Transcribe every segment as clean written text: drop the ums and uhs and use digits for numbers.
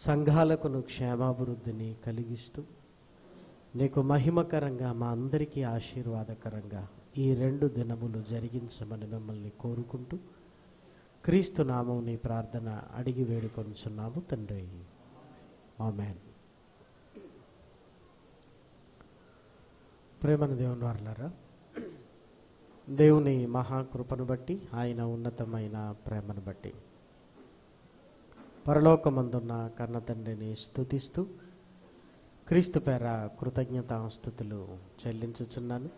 సంఘాలకును క్షేమాభివృద్ధిని కలిగిస్తూ నీకు మహిమకరంగా మా అందరికీ ఆశీర్వాదకరంగా ఈ 2 దినములు జరిగించమని మిమ్మల్ని కోరుకుంటూ క్రీస్తు నామం నీ ప్రార్థన అడిగి వేడుకొనుచున్నాము తండ్రి. ఆమేన్. ప్రేమను దేవుని వారలారా, దేవుని మహాకృపను బట్టి, ఆయన ఉన్నతమైన ప్రేమను బట్టి పరలోకమందున్న కన్న తండ్రిని స్తుతిస్తూ క్రీస్తు పేర కృతజ్ఞతాస్తుతులు చెల్లించుచున్నాను.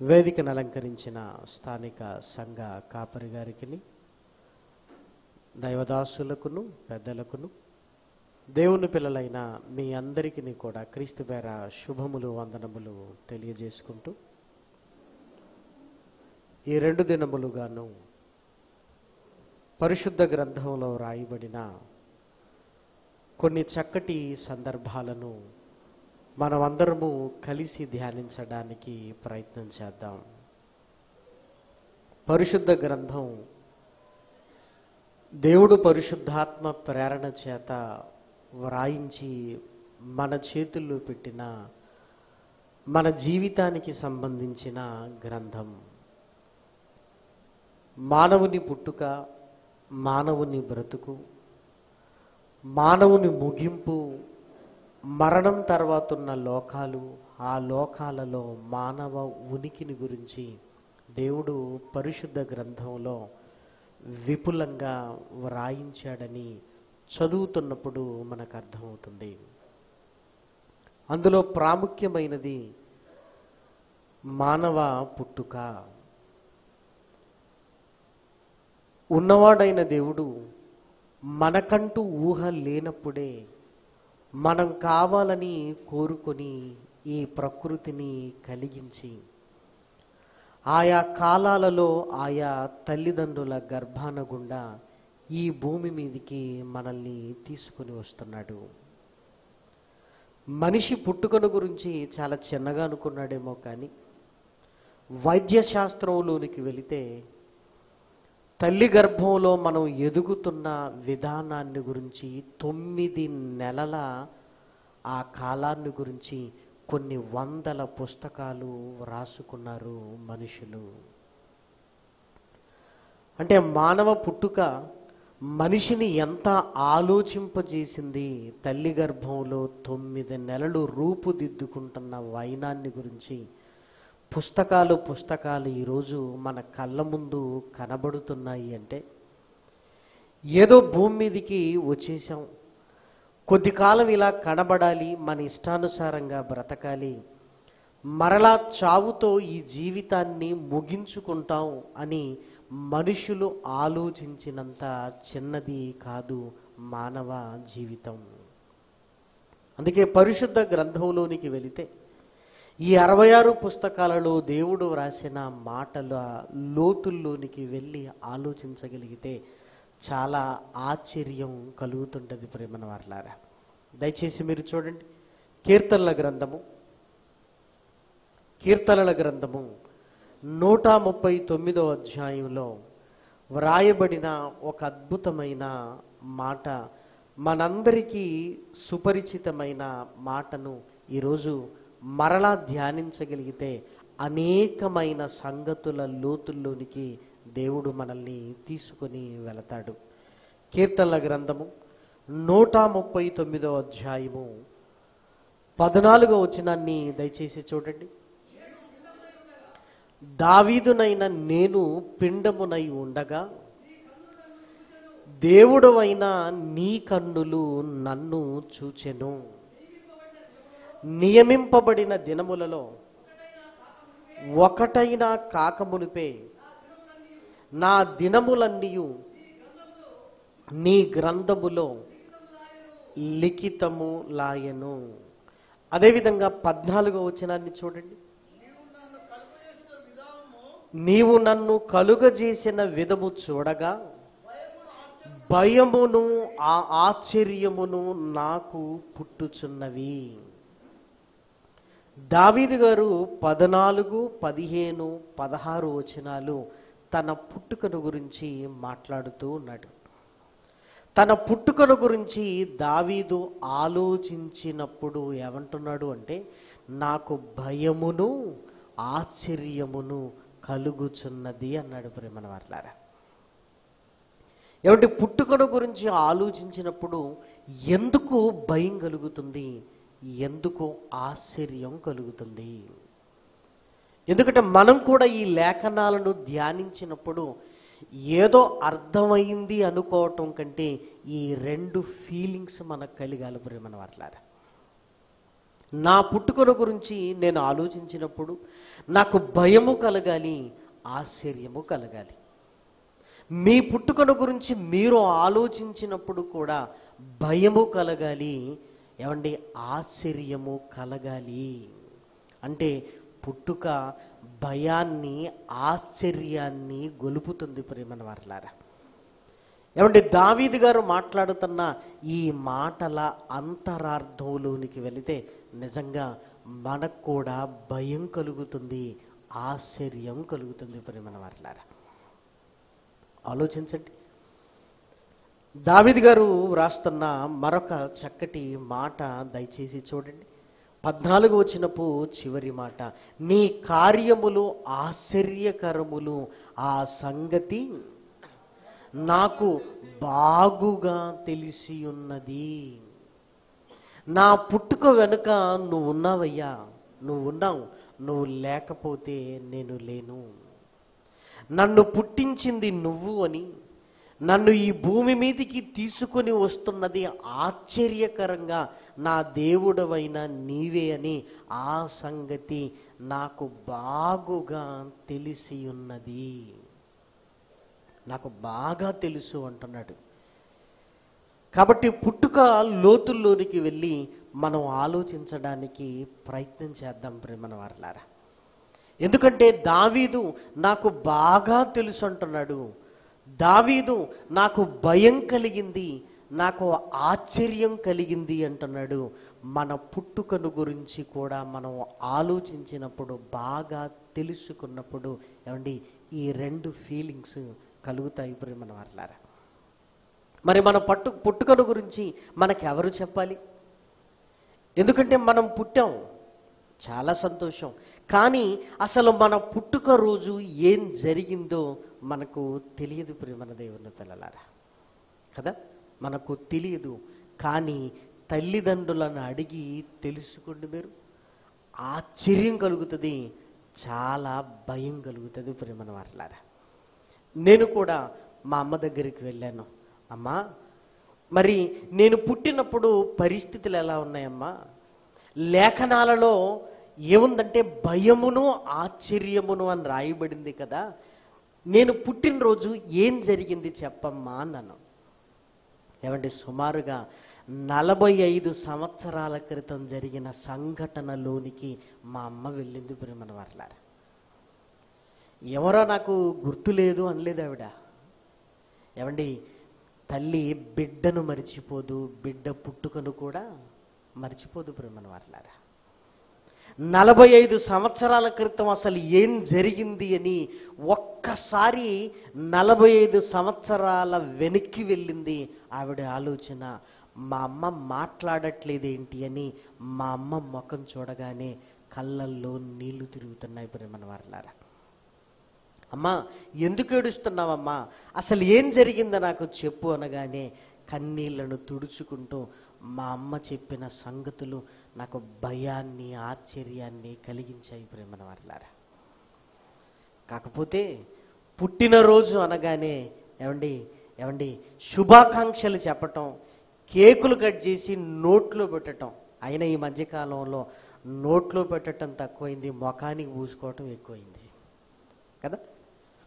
వేదికను అలంకరించిన స్థానిక సంఘ కాపరి గారికి, దైవదాసులకును పెద్దలకును, దేవుని పిల్లలైన మీ అందరికీ కూడా క్రీస్తు పేర శుభములు వందనములు తెలియజేసుకుంటూ ఈ 2 దినములుగాను పరిశుద్ధ గ్రంథంలో రాయబడిన కొన్ని చక్కటి సందర్భాలను మనమందరము కలిసి ధ్యానించడానికి ప్రయత్నం చేద్దాం. పరిశుద్ధ గ్రంథం దేవుడు పరిశుద్ధాత్మ ప్రేరణ చేత వ్రాయించి మన చేతుల్లో పెట్టిన మన జీవితానికి సంబంధించిన గ్రంథం. మానవుని పుట్టుక, మానవుని బ్రతుకు, మానవుని ముగింపు, మరణం తర్వాత ఉన్న లోకాలు, ఆ లోకాలలో మానవ ఉనికిని గురించి దేవుడు పరిశుద్ధ గ్రంథంలో విపులంగా వ్రాయించాడని చదువుతున్నప్పుడు మనకు అర్థమవుతుంది. అందులో ప్రాముఖ్యమైనది మానవ పుట్టుక. ఉన్నవాడైన దేవుడు మనకంటూ ఊహ లేనప్పుడే మనం కావాలని కోరుకొని ఈ ప్రకృతిని కలిగించి ఆయా కాలాలలో ఆయా తల్లిదండ్రుల గర్భాన గుండా ఈ భూమి మీదికి మనల్ని తీసుకుని వస్తున్నాడు. మనిషి పుట్టుకను గురించి చాలా చిన్నగా అనుకున్నాడేమో కానీ వైద్యశాస్త్రంలోనికి వెళితే తల్లి గర్భంలో మనం ఎదుగుతున్న విధానాన్ని గురించి 9 నెలల ఆ కాలాన్ని గురించి కొన్ని వందల పుస్తకాలు రాసుకున్నారు మనుషులు. అంటే మానవ పుట్టుక మనిషిని ఎంత ఆలోచింపజేసింది. తల్లి గర్భంలో 9 నెలలు రూపుదిద్దుకుంటున్న వైనాన్ని గురించి పుస్తకాలు ఈరోజు మన కళ్ళ ముందు కనబడుతున్నాయి. అంటే ఏదో భూమి మీదికి వచ్చేసాం, కొద్ది కాలం ఇలా కనబడాలి, మన ఇష్టానుసారంగా బ్రతకాలి, మరలా చావుతో ఈ జీవితాన్ని ముగించుకుంటాం అని మనుషులు ఆలోచించినంత చిన్నది కాదు మానవ జీవితం. అందుకే పరిశుద్ధ గ్రంథంలోనికి వెళితే ఈ 66 పుస్తకాలలో దేవుడు వ్రాసిన మాటల లోతుల్లోనికి వెళ్ళి ఆలోచించగలిగితే చాలా ఆశ్చర్యం కలుగుతుంటుంది. ప్రేమన వారలారా, దయచేసి మీరు చూడండి. కీర్తనల గ్రంథము 139వ అధ్యాయంలో వ్రాయబడిన ఒక అద్భుతమైన మాట, మనందరికీ సుపరిచితమైన మాటను ఈరోజు మరలా ధ్యానించగలిగితే అనేకమైన సంగతుల లోతుల్లోనికి దేవుడు మనల్ని తీసుకొని వెళతాడు. కీర్తనల గ్రంథము 139వ అధ్యాయము 14వ వచనాన్ని దయచేసి చూడండి. దావీదునైన నేను పిండమునై ఉండగా దేవుడవైన నీ కన్నులు నన్ను చూచెను. నియమింపబడిన దినములలో ఒకటైనా కాకమునిపే నా దినములన్నీయు నీ గ్రంథములో లిఖితము లాయను. అదేవిధంగా 14వ వచనాన్ని చూడండి. నీవు నన్ను కలుగజేసిన విధము చూడగా భయమును ఆశ్చర్యమును నాకు పుట్టుచున్నవి. దావీదు గారు 14, 15, 16 వచనాలు తన పుట్టుకను గురించి మాట్లాడుతూ ఉన్నాడు. తన పుట్టుకను గురించి దావీదు ఆలోచించినప్పుడు ఏమంటున్నాడు అంటే, నాకు భయమును ఆశ్చర్యమును కలుగుచున్నది అన్నాడు ప్రేమన వారలారా. ఏమంటే పుట్టుకను గురించి ఆలోచించినప్పుడు ఎందుకు భయం కలుగుతుంది, ఎందుకు ఆశ్చర్యం కలుగుతుంది? ఎందుకంటే మనం కూడా ఈ లేఖనాలను ధ్యానించినప్పుడు ఏదో అర్థమైంది అనుకోవటం కంటే ఈ రెండు ఫీలింగ్స్ మనకు కలిగాలి ప్రేమన వారలారా. నా పుట్టుకను గురించి నేను ఆలోచించినప్పుడు నాకు భయము కలగాలి, ఆశ్చర్యము కలగాలి. మీ పుట్టుకను గురించి మీరు ఆలోచించినప్పుడు కూడా భయము కలగాలి, ఏమండి ఆశ్చర్యము కలగాలి. అంటే పుట్టుక భయాన్ని ఆశ్చర్యాన్ని గొలుపుతుంది ప్రేమన వారలారా. ఏమంటే దావీదు గారు మాట్లాడుతున్న ఈ మాటల అంతరార్థంలోనికి వెళితే నిజంగా మనకు కూడా భయం కలుగుతుంది, ఆశ్చర్యం కలుగుతుంది ప్రేమన వారలారా. ఆలోచించండి. దావీదు గారు వ్రాస్తున్న మరొక చక్కటి మాట దయచేసి చూడండి. 14 వచనపు చివరి మాట, నీ కార్యములు ఆశ్చర్యకరములు, ఆ సంగతి నాకు బాగుగా తెలిసి ఉన్నది. నా పుట్టుక వెనుక నువ్వు ఉన్నావయ్యా, నువ్వు ఉన్నావు, నువ్వు లేకపోతే నేను లేను. నన్ను పుట్టించింది నువ్వు అని, నన్ను ఈ భూమి మీదికి తీసుకొని వస్తున్నది ఆశ్చర్యకరంగా నా దేవుడవైన నీవే అని ఆ సంగతి నాకు బాగుగా తెలిసి ఉన్నది. నాకు బాగా తెలుసు అంటున్నాడు. కాబట్టి పుట్టుక లోతుల్లోనికి వెళ్ళి మనం ఆలోచించడానికి ప్రయత్నం చేద్దాం ప్రేమన వారలారా. ఎందుకంటే దావీదు నాకు బాగా తెలుసు అంటున్నాడు. దావీదు నాకు భయం కలిగింది, నాకు ఆశ్చర్యం కలిగింది అంటున్నాడు. మన పుట్టుకను గురించి కూడా మనం ఆలోచించినప్పుడు, బాగా తెలుసుకున్నప్పుడు ఏమండి ఈ రెండు ఫీలింగ్స్ కలుగుతాయి ప్రేమన వారలారా. మరి మన పుట్టుకను గురించి మనకెవరు చెప్పాలి? ఎందుకంటే మనం పుట్టాం, చాలా సంతోషం. కానీ అసలు మన పుట్టుక రోజు ఏం జరిగిందో మనకు తెలియదు ప్రేమన దేవుని పిల్లలారా కదా. మనకు తెలియదు. కానీ తల్లిదండ్రులను అడిగి తెలుసుకోండి మీరు, ఆశ్చర్యం కలుగుతుంది, చాలా భయం కలుగుతుంది ప్రేమన వారలారా. నేను కూడా మా అమ్మ దగ్గరికి వెళ్ళాను. అమ్మా, మరి నేను పుట్టినప్పుడు పరిస్థితులు ఎలా ఉన్నాయమ్మా? లేఖనాలలో ఏముందంటే భయమును ఆశ్చర్యమును అని రాయబడింది కదా, నేను పుట్టినరోజు ఏం జరిగింది చెప్పమ్మా అన్నాను. ఏమంటే సుమారుగా 45 సంవత్సరాల క్రితం జరిగిన సంఘటనలోనికి మా అమ్మ వెళ్ళింది ప్రేమన వారలారా. ఎవరో నాకు గుర్తులేదు అనలేదు ఆవిడ. ఏమండి తల్లి బిడ్డను మర్చిపోదు, బిడ్డ పుట్టుకను కూడా మర్చిపోదు ప్రేమన వారలారా. 45 సంవత్సరాల క్రితం అసలు ఏం జరిగింది అని ఒక్కసారి 45 సంవత్సరాల వెనక్కి వెళ్ళింది ఆవిడ ఆలోచన. మా అమ్మ మాట్లాడట్లేదేంటి అని మా అమ్మ ముఖం చూడగానే కళ్ళల్లో నీళ్లు తిరుగుతున్నాయి ప్రేమన వారలారా. అమ్మా ఎందుకు ఏడుస్తున్నావమ్మా, అసలు ఏం జరిగిందో నాకు చెప్పు అనగానే కన్నీళ్లను తుడుచుకుంటూ మా అమ్మ చెప్పిన సంగతులు నాకు భయాన్ని ఆశ్చర్యాన్ని కలిగించాయి ప్రేమన వారలారా. కాకపోతే పుట్టినరోజు అనగానే ఏమండి శుభాకాంక్షలు చెప్పటం, కేకులు కట్ చేసి నోట్లో పెట్టడం. అయినా ఈ మధ్యకాలంలో నోట్లో పెట్టడం తక్కువైంది, ముఖానికి పూసుకోవటం ఎక్కువైంది కదా.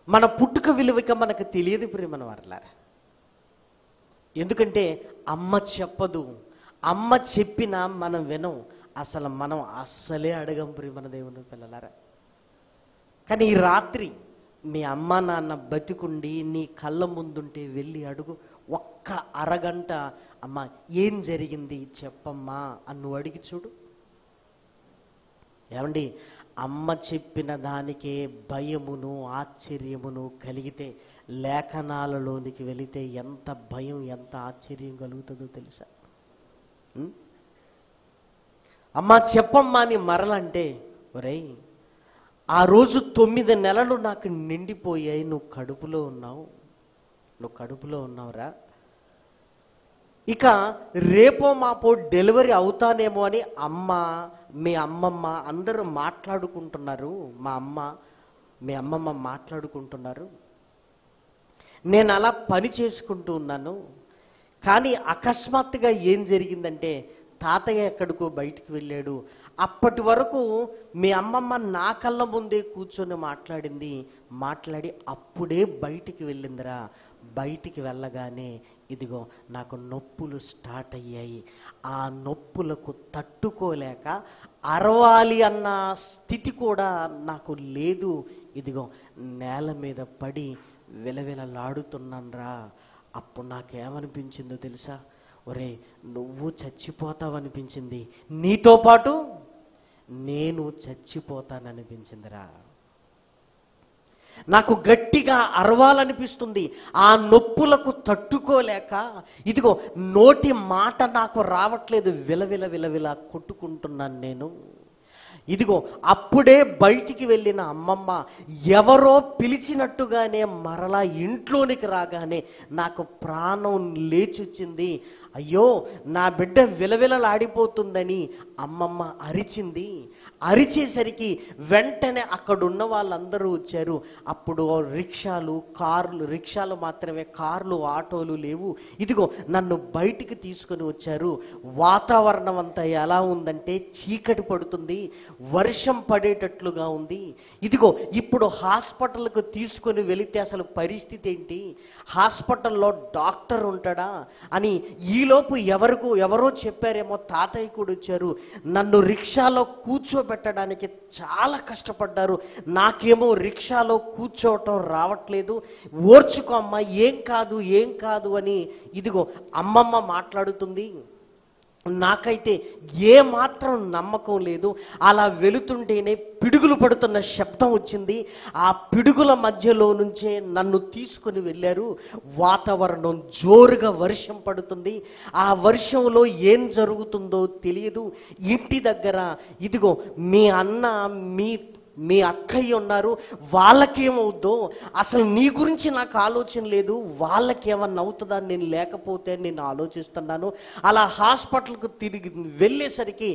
మన పుట్టుక విలువక మనకు తెలియదు ప్రేమన వారలారా. ఎందుకంటే అమ్మ చెప్పదు, అమ్మ చెప్పినా మనం వినం, అసలు మనం అస్సలే అడగం ప్రేమన దేవుని పిల్లలారా. కానీ ఈ రాత్రి మీ అమ్మ నాన్న బతికుండి నీ కళ్ళ ముందుంటే వెళ్ళి అడుగు. ఒక్క అరగంట అమ్మ ఏం జరిగింది చెప్పమ్మా అని నువ్వు అడిగి చూడు. ఏమండి అమ్మ చెప్పిన దానికే భయమును ఆశ్చర్యమును కలిగితే లేఖనాలలోనికి వెళితే ఎంత భయం, ఎంత ఆశ్చర్యం కలుగుతుందో తెలుసా? అమ్మా చెప్పమ్మా అని మరలంటే, ఒరేయ్ ఆ రోజు 9 నెలలు నాకు నిండిపోయాయి, నువ్వు కడుపులో ఉన్నావురా. ఇక రేపో మాపో డెలివరీ అవుతానేమో అని మీ అమ్మమ్మ అందరూ మాట్లాడుకుంటున్నారు. మీ అమ్మమ్మ మాట్లాడుకుంటున్నారు. నేను అలా పని చేసుకుంటూ ఉన్నాను. కానీ అకస్మాత్తుగా ఏం జరిగిందంటే, తాతయ్య ఎక్కడికో బయటికి వెళ్ళాడు. అప్పటి వరకు మీ అమ్మమ్మ నా కళ్ళ ముందే కూర్చొని మాట్లాడి అప్పుడే బయటికి వెళ్ళిందిరా. బయటికి వెళ్ళగానే ఇదిగో నాకు నొప్పులు స్టార్ట్ అయ్యాయి. ఆ నొప్పులకు తట్టుకోలేక అరవాలి అన్న స్థితి కూడా నాకు లేదు. ఇదిగో నేల మీద పడి విలవిలలాడుతున్నానురా. అప్పుడు నాకేమనిపించిందో తెలుసా? ఒరే నువ్వు చచ్చిపోతావనిపించింది, నీతో పాటు నేను చచ్చిపోతాననిపించిందిరా. నాకు గట్టిగా అరవాలనిపిస్తుంది. ఆ నొప్పులకు తట్టుకోలేక ఇదిగో నోటి మాట నాకు రావట్లేదు, విలవిల కొట్టుకుంటున్నాను నేను. ఇదిగో అప్పుడే బయటికి వెళ్ళిన అమ్మమ్మ ఎవరో పిలిచినట్టుగానే మరలా ఇంట్లోనికి రాగానే నాకు ప్రాణం లేచొచ్చింది. అయ్యో నా బిడ్డ విలవిలలాడిపోతుందని అమ్మమ్మ అరిచింది. అరిచేసరికి వెంటనే అక్కడున్న వాళ్ళందరూ వచ్చారు. అప్పుడు రిక్షాలు మాత్రమే, కార్లు ఆటోలు లేవు. ఇదిగో నన్ను బయటికి తీసుకొని వచ్చారు. వాతావరణం అంతా ఎలా ఉందంటే చీకటి పడుతుంది, వర్షం పడేటట్లుగా ఉంది. ఇదిగో ఇప్పుడు హాస్పిటల్కు తీసుకొని వెళితే అసలు పరిస్థితి ఏంటి, హాస్పిటల్లో డాక్టర్ ఉంటాడా అని ఈలోపు ఎవరో చెప్పారేమో, తాతయ్య కూడా వచ్చారు. నన్ను రిక్షాలో కూర్చోబెట్టడానికి చాలా కష్టపడ్డారు. నాకేమో రిక్షాలో కూర్చోవటం రావట్లేదు. ఓర్చుకో అమ్మ, ఏం కాదు అని ఇదిగో అమ్మమ్మ మాట్లాడుతుంది. నాకైతే ఏ మాత్రం నమ్మకం లేదు. అలా వెళుతుంటేనే పిడుగులు పడుతున్న శబ్దం వచ్చింది. ఆ పిడుగుల మధ్యలో నుంచే నన్ను తీసుకుని వెళ్ళారు. వాతావరణం జోరుగా వర్షం పడుతుంది. ఆ వర్షంలో ఏం జరుగుతుందో తెలియదు. ఇంటి దగ్గర ఇదిగో మీ అన్న మీ అక్కయ్య ఉన్నారు, వాళ్ళకేమవుద్దో అసలు నీ గురించి నాకు ఆలోచన లేదు, వాళ్ళకేమన్నా అవుతుందా నేను లేకపోతే నేను ఆలోచిస్తున్నాను. అలా హాస్పిటల్కు తిరిగి వెళ్ళేసరికి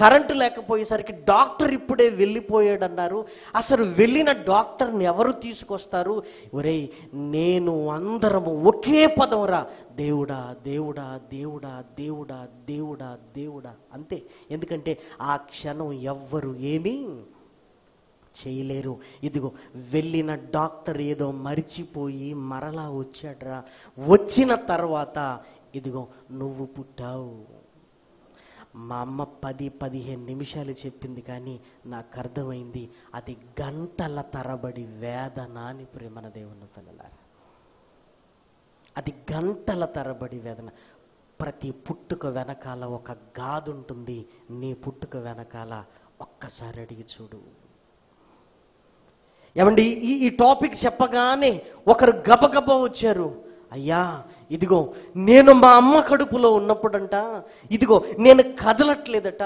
కరెంటు లేకపోయేసరికి డాక్టర్ ఇప్పుడే వెళ్ళిపోయాడు అన్నారు. అసలు వెళ్ళిన డాక్టర్ని ఎవరు తీసుకొస్తారు? ఒరేయ్ నేను అందరము ఒకే పదం రా, దేవుడా దేవుడా దేవుడా దేవుడా దేవుడా దేవుడా అంతే. ఎందుకంటే ఆ క్షణం ఎవ్వరు ఏమీ చేయలేరు. ఇదిగో వెళ్ళిన డాక్టర్ ఏదో మరిచిపోయి మరలా వచ్చాడ్రా. వచ్చిన తర్వాత ఇదిగో నువ్వు పుట్టావు. మా అమ్మ 10-15 నిమిషాలు చెప్పింది, కానీ నాకు అర్థమైంది అది గంటల తరబడి వేదన అని. ప్రేమన దేవుని పిల్లలారా, అది గంటల తరబడి వేదన. ప్రతి పుట్టుక వెనకాల ఒక గాథ ఉంటుంది. నీ పుట్టుక వెనకాల ఒక్కసారి అడిగి చూడు. ఏమండి ఈ టాపిక్ చెప్పగానే ఒకరు గబగబా వచ్చారు. అయ్యా ఇదిగో నేను మా అమ్మ కడుపులో ఉన్నప్పుడంట ఇదిగో నేను కదలట్లేదట.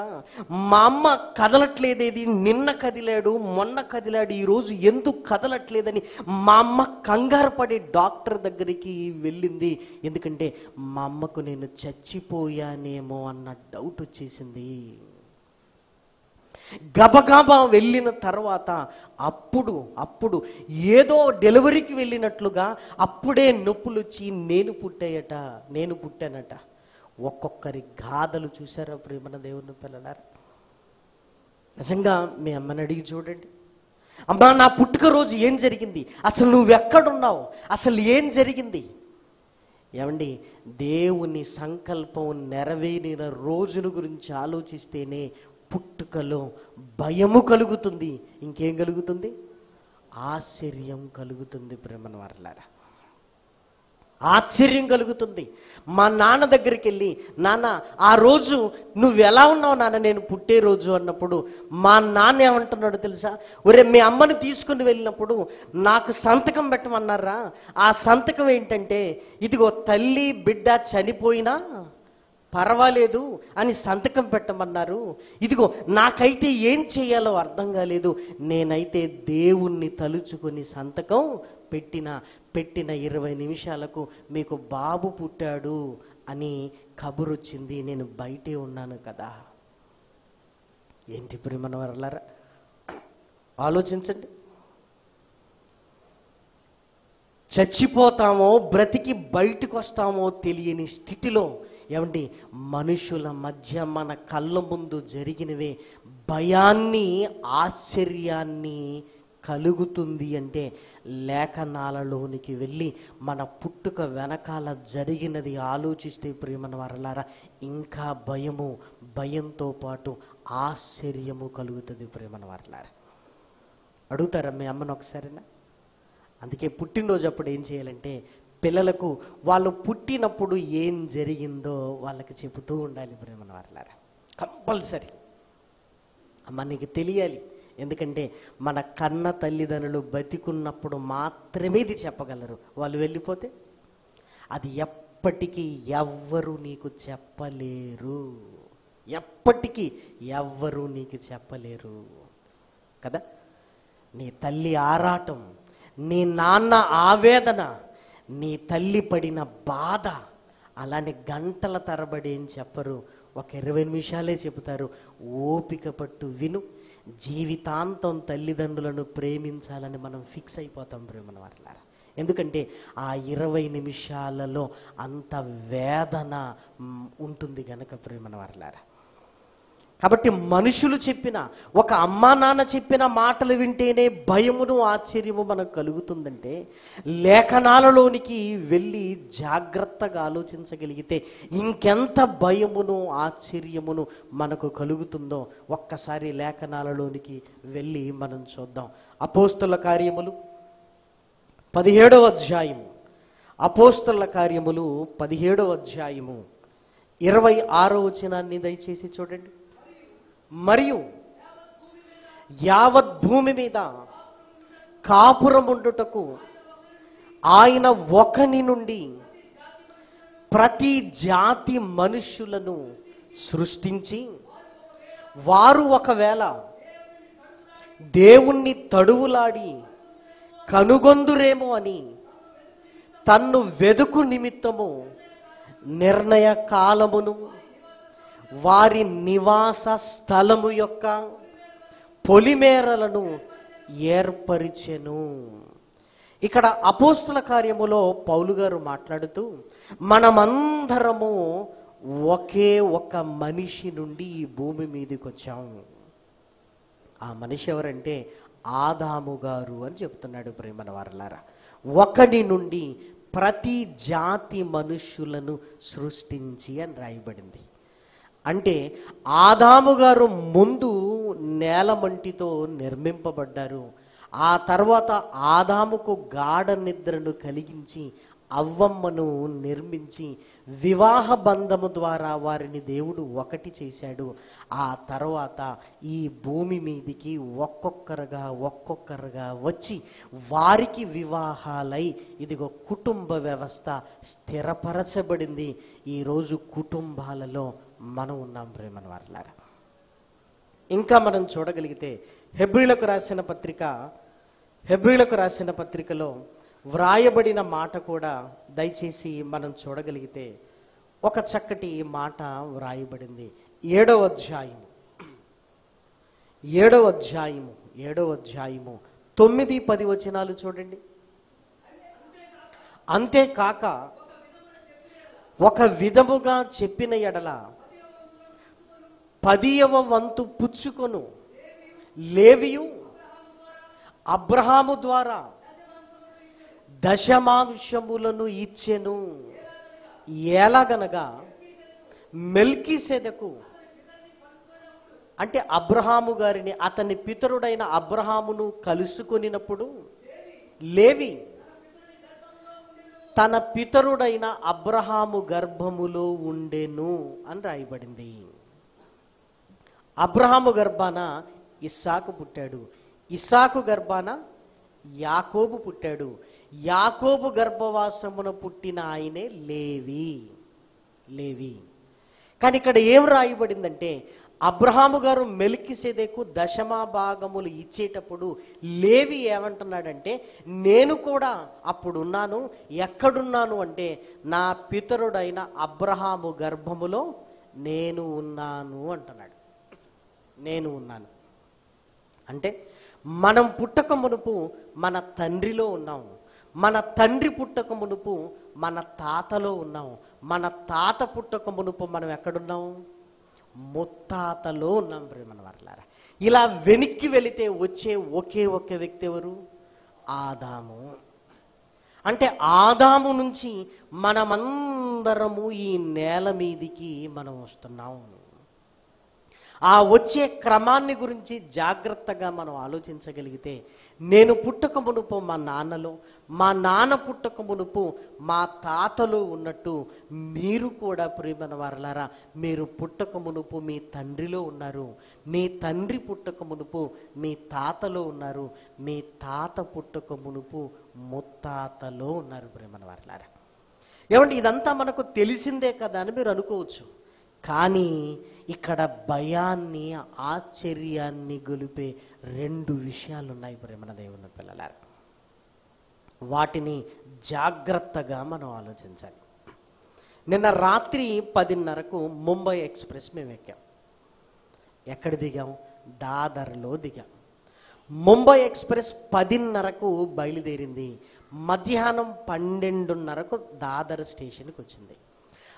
మా అమ్మ కదలట్లేదేది, నిన్న కదిలాడు, మొన్న కదిలాడు, ఈరోజు ఎందుకు కదలట్లేదని మా అమ్మ కంగారు పడి డాక్టర్ దగ్గరికి వెళ్ళింది. ఎందుకంటే మా అమ్మకు నేను చచ్చిపోయానేమో అన్న డౌట్ వచ్చేసింది. గబగబా వెళ్ళిన తర్వాత అప్పుడు ఏదో డెలివరీకి వెళ్ళినట్లుగా అప్పుడే నొప్పులు వచ్చి నేను పుట్టానట. ఒక్కొక్కరి గాథలు చూసారా ప్రేమన దేవుని పిల్లలారా? నిజంగా మీ అమ్మని అడిగి చూడండి. అమ్మా నా పుట్టుక రోజు ఏం జరిగింది, అసలు నువ్వెక్కడున్నావు, అసలు ఏం జరిగింది? ఏమండి దేవుని సంకల్పం నెరవేరిన రోజుల గురించి ఆలోచిస్తేనే పుట్టుకలో భయము కలుగుతుంది. ఇంకేం కలుగుతుంది? ఆశ్చర్యం కలుగుతుంది. ప్రేమన వారలారా, ఆశ్చర్యం కలుగుతుంది. మా నాన్న దగ్గరికి వెళ్ళి, నాన్న ఆ రోజు నువ్వు ఎలా ఉన్నావు నాన్న నేను పుట్టే రోజు అన్నప్పుడు మా నాన్న ఏమంటున్నాడు తెలుసా? ఒరే మీ అమ్మని తీసుకుని వెళ్ళినప్పుడు నాకు సంతకం పెట్టమన్నారా, ఆ సంతకం ఏంటంటే ఇదిగో తల్లి బిడ్డ చనిపోయినా పర్వాలేదు అని సంతకం పెట్టమన్నారు. ఇదిగో నాకైతే ఏం చేయాలో అర్థం కాలేదు, నేనైతే దేవుణ్ణి తలుచుకొని సంతకం పెట్టిన 20 నిమిషాలకు మీకు బాబు పుట్టాడు అని కబురు వచ్చింది. నేను బయటే ఉన్నాను కదా. ఏంటి ప్రియమైన వారలారా, ఆలోచించండి. చచ్చిపోతామో బ్రతికి బయటకు వస్తామో తెలియని స్థితిలో ఏమండి మనుషుల మధ్య మన కళ్ళ ముందు జరిగినవే భయాన్ని ఆశ్చర్యాన్ని కలుగుతుంది అంటే లేఖనాలలోనికి వెళ్ళి మన పుట్టుక వెనకాల జరిగినది ఆలోచిస్తే ప్రియమైన వారలారా ఇంకా భయంతో పాటు ఆశ్చర్యము కలుగుతుంది ప్రియమైన వారలారా. అడుగుతారా మీ అమ్మను ఒకసారినా? అందుకే పుట్టినరోజు అప్పుడు ఏం చేయాలంటే పిల్లలకు వాళ్ళు పుట్టినప్పుడు ఏం జరిగిందో వాళ్ళకి చెబుతూ ఉండాలి ప్రియమైన వారలారా. కంపల్సరీ అమ్మ నీకు తెలియాలి. ఎందుకంటే మన కన్న తల్లిదండ్రులు బతికున్నప్పుడు మాత్రమే ఇది చెప్పగలరు. వాళ్ళు వెళ్ళిపోతే అది ఎప్పటికీ ఎవ్వరూ నీకు చెప్పలేరు. ఎప్పటికీ ఎవ్వరూ నీకు చెప్పలేరు కదా. నీ తల్లి ఆరాటం, నీ నాన్న ఆవేదన, నీ తల్లి పడిన బాధ అలానే గంటల తరబడి ఏం చెప్పరు, ఒక 20 నిమిషాలే చెబుతారు. ఓపిక పట్టు విను. జీవితాంతం తల్లిదండ్రులను ప్రేమించాలని మనం ఫిక్స్ అయిపోతాం ప్రేమన వారలారా. ఎందుకంటే ఆ 20 నిమిషాలలో అంత వేదన ఉంటుంది గనక ప్రేమన వారలారా. కాబట్టి మనుషులు చెప్పిన, ఒక అమ్మా నాన్న చెప్పిన మాటలు వింటేనే భయమును ఆశ్చర్యము మనకు కలుగుతుందంటే లేఖనాలలోనికి వెళ్ళి జాగ్రత్తగా ఆలోచించగలిగితే ఇంకెంత భయమును ఆశ్చర్యమును మనకు కలుగుతుందో ఒక్కసారి లేఖనాలలోనికి వెళ్ళి మనం చూద్దాం. అపోస్తలుల కార్యములు 17వ అధ్యాయము, అపోస్తలుల కార్యములు 17వ అధ్యాయము 26వ వచనాన్ని దయచేసి చూడండి. మరియు యావత్ భూమి మీద కాపురముండుటకు ఆయన ఒకని నుండి ప్రతి జాతి మనుష్యులను సృష్టించి వారు ఒకవేళ దేవుణ్ణి తడువులాడి కనుగొందురేమో అని తన్ను వెదుకు నిమిత్తము నిర్ణయ కాలమును వారి నివాస స్థలము యొక్క పొలిమేరలను ఏర్పరిచెను. ఇక్కడ అపోస్తల కార్యములో పౌలు గారు మాట్లాడుతూ మనమందరము ఒకే ఒక మనిషి నుండి ఈ భూమి మీదకి వచ్చాము. ఆ మనిషి ఎవరంటే ఆదాము గారు అని చెప్తున్నాడు ప్రేమన వారలారా. ఒకడి నుండి ప్రతి జాతి మనుష్యులను సృష్టించి అని రాయబడింది. అంటే ఆదాము గారు ముందు నేలమంటితో నిర్మింపబడ్డారు. ఆ తర్వాత ఆదాముకు గాఢ నిద్రను కలిగించి అవ్వమ్మను నిర్మించి వివాహ బంధము ద్వారా వారిని దేవుడు ఒకటి చేశాడు. ఆ తర్వాత ఈ భూమి మీదికి ఒక్కొక్కరుగా వచ్చి వారికి వివాహాలై ఇదిగో కుటుంబ వ్యవస్థ స్థిరపరచబడింది. ఈరోజు కుటుంబాలలో మనం ఉన్నాం ప్రేమన వారలారా. ఇంకా మనం చూడగలిగితే హెబ్రీలకు రాసిన పత్రికలో వ్రాయబడిన మాట కూడా దయచేసి మనం చూడగలిగితే ఒక చక్కటి మాట వ్రాయబడింది. 7వ అధ్యాయము 9-10 వచనాలు చూడండి. అంతేకాక ఒక విధముగా చెప్పిన ఎడల 10వ వంతు పుచ్చుకొను లేవియు అబ్రహాము ద్వారా దశమాంశములను ఇచ్చెను. ఎలాగనగా మెల్కీసెదెకు అంటే అబ్రహాము గారిని, అతని పితరుడైన అబ్రహామును కలుసుకొనినప్పుడు లేవి తన పితరుడైన అబ్రహాము గర్భములో ఉండెను అని రాయబడింది. అబ్రహాము గర్భాన ఇస్సాకు పుట్టాడు, ఇస్సాకు గర్భాన యాకోబు పుట్టాడు, యాకోబు గర్భవాసమున పుట్టిన ఆయనే లేవి. కానీ ఇక్కడ ఏం రాయబడిందంటే, అబ్రహాము గారు మెల్కీసెదెకు దశమ భాగములు ఇచ్చేటప్పుడు లేవి ఏమంటున్నాడంటే, నేను కూడా అప్పుడున్నాను. ఎక్కడున్నాను అంటే, నా పితరుడైన అబ్రహాము గర్భములో నేను ఉన్నాను అంటున్నాడు. నేను ఉన్నాను అంటే, మనం పుట్టక మునుపు మన తండ్రిలో ఉన్నాము, మన తండ్రి పుట్టక మునుపు మన తాతలో ఉన్నాము, మన తాత పుట్టక మునుపు మనం ఎక్కడున్నాము? ముత్తాతలో ఉన్నాం ప్రియమైన వారలారా. ఇలా వెనక్కి వెళితే వచ్చే ఒకే ఒక్క వ్యక్తి ఎవరు? ఆదాము. అంటే ఆదాము నుంచి మనమందరము ఈ నేల మీదికి మనం వస్తున్నాము. ఆ వచ్చే క్రమాన్ని గురించి జాగ్రత్తగా మనం ఆలోచించగలిగితే, నేను పుట్టక మునుపు మా నాన్నలో, మా నాన్న పుట్టక మునుపు మా తాతలో ఉన్నట్టు మీరు కూడా ప్రియమైన వారలారా, మీరు పుట్టక మునుపు మీ తండ్రిలో ఉన్నారు, మీ తండ్రి పుట్టక మునుపు మీ తాతలో ఉన్నారు, మీ తాత పుట్టక మునుపు ముత్తాతలో ఉన్నారు ప్రియమైన వారలారా. ఏమంటే ఇదంతా మనకు తెలిసిందే కదా అని మీరు అనుకోవచ్చు. కానీ ఇక్కడ భయాన్ని, ఆశ్చర్యాన్ని గొలిపే రెండు విషయాలు ఉన్నాయి ప్రేమ దేవుని పిల్లలారా. వాటిని జాగ్రత్తగా మనం ఆలోచించాలి. నిన్న రాత్రి 10:30కు ముంబై ఎక్స్ప్రెస్ మేము ఎక్కాం. ఎక్కడ దిగాం? దాదర్లో దిగాం. ముంబై ఎక్స్ప్రెస్ 10:30కు బయలుదేరింది. మధ్యాహ్నం 12:30కు దాదర్ స్టేషన్కి వచ్చింది.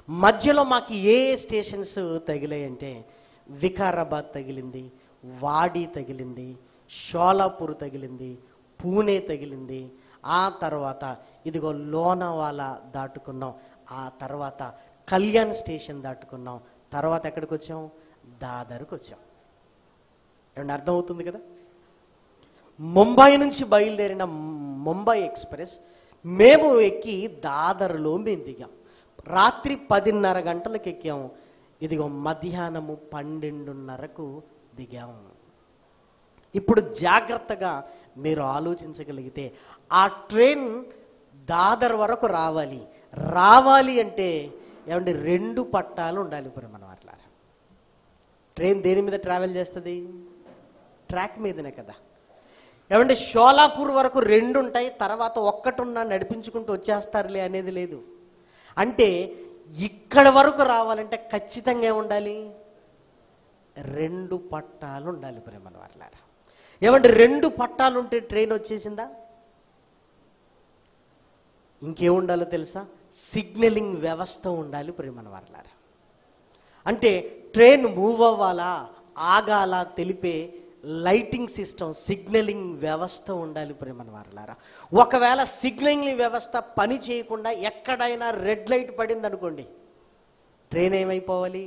మధ్యలో మాకు ఏ స్టేషన్స్ తగిలాయంటే, వికారాబాద్ తగిలింది, వాడి తగిలింది, షోలాపూర్ తగిలింది, పూణే తగిలింది. ఆ తర్వాత ఇదిగో లోనావాలా దాటుకున్నాం. ఆ తర్వాత కళ్యాణ్ స్టేషన్ దాటుకున్నాం. తర్వాత ఎక్కడికి వచ్చాం? దాదర్కి వచ్చాం. ఏమన్నా అర్థమవుతుంది కదా? ముంబై నుంచి బయలుదేరిన ముంబై ఎక్స్ప్రెస్ మేము ఎక్కి దాదర్లో మేము దిగాం. రాత్రి 10:30 గంటలకు ఎక్కాము. ఇదిగో మధ్యాహ్నము 12:30కు దిగాము. ఇప్పుడు జాగ్రత్తగా మీరు ఆలోచించగలిగితే, ఆ ట్రైన్ దాదర్ వరకు రావాలి అంటే ఏమంటే 2 పట్టాలు ఉండాలి. ఇప్పుడు మన వాట్ల ట్రైన్ దేని మీద ట్రావెల్ చేస్తుంది? ట్రాక్ మీదనే కదా. ఏమంటే షోలాపూర్ వరకు 2 ఉంటాయి, తర్వాత ఒక్కటున్నా నడిపించుకుంటూ వచ్చేస్తారులే అనేది లేదు. అంటే ఇక్కడ వరకు రావాలంటే ఖచ్చితంగా ఏముండాలి? 2 పట్టాలు ఉండాలి ప్రేమల వారలారా. ఏమంటే 2 పట్టాలు ఉంటే ట్రైన్ వచ్చేసిందా? ఇంకేముండాలో తెలుసా? సిగ్నలింగ్ వ్యవస్థ ఉండాలి ప్రేమల వారలారా. అంటే ట్రైన్ మూవ్ అవ్వాలా, ఆగాల తెలిపే లైటింగ్ సిస్టమ్, సిగ్నలింగ్ వ్యవస్థ ఉండాలి ప్రేమల వారలారా. ఒకవేళ సిగ్నలింగ్ వ్యవస్థ పని చేయకుండా ఎక్కడైనా రెడ్ లైట్ పడింది అనుకోండి, ట్రైన్ ఏమైపోవాలి?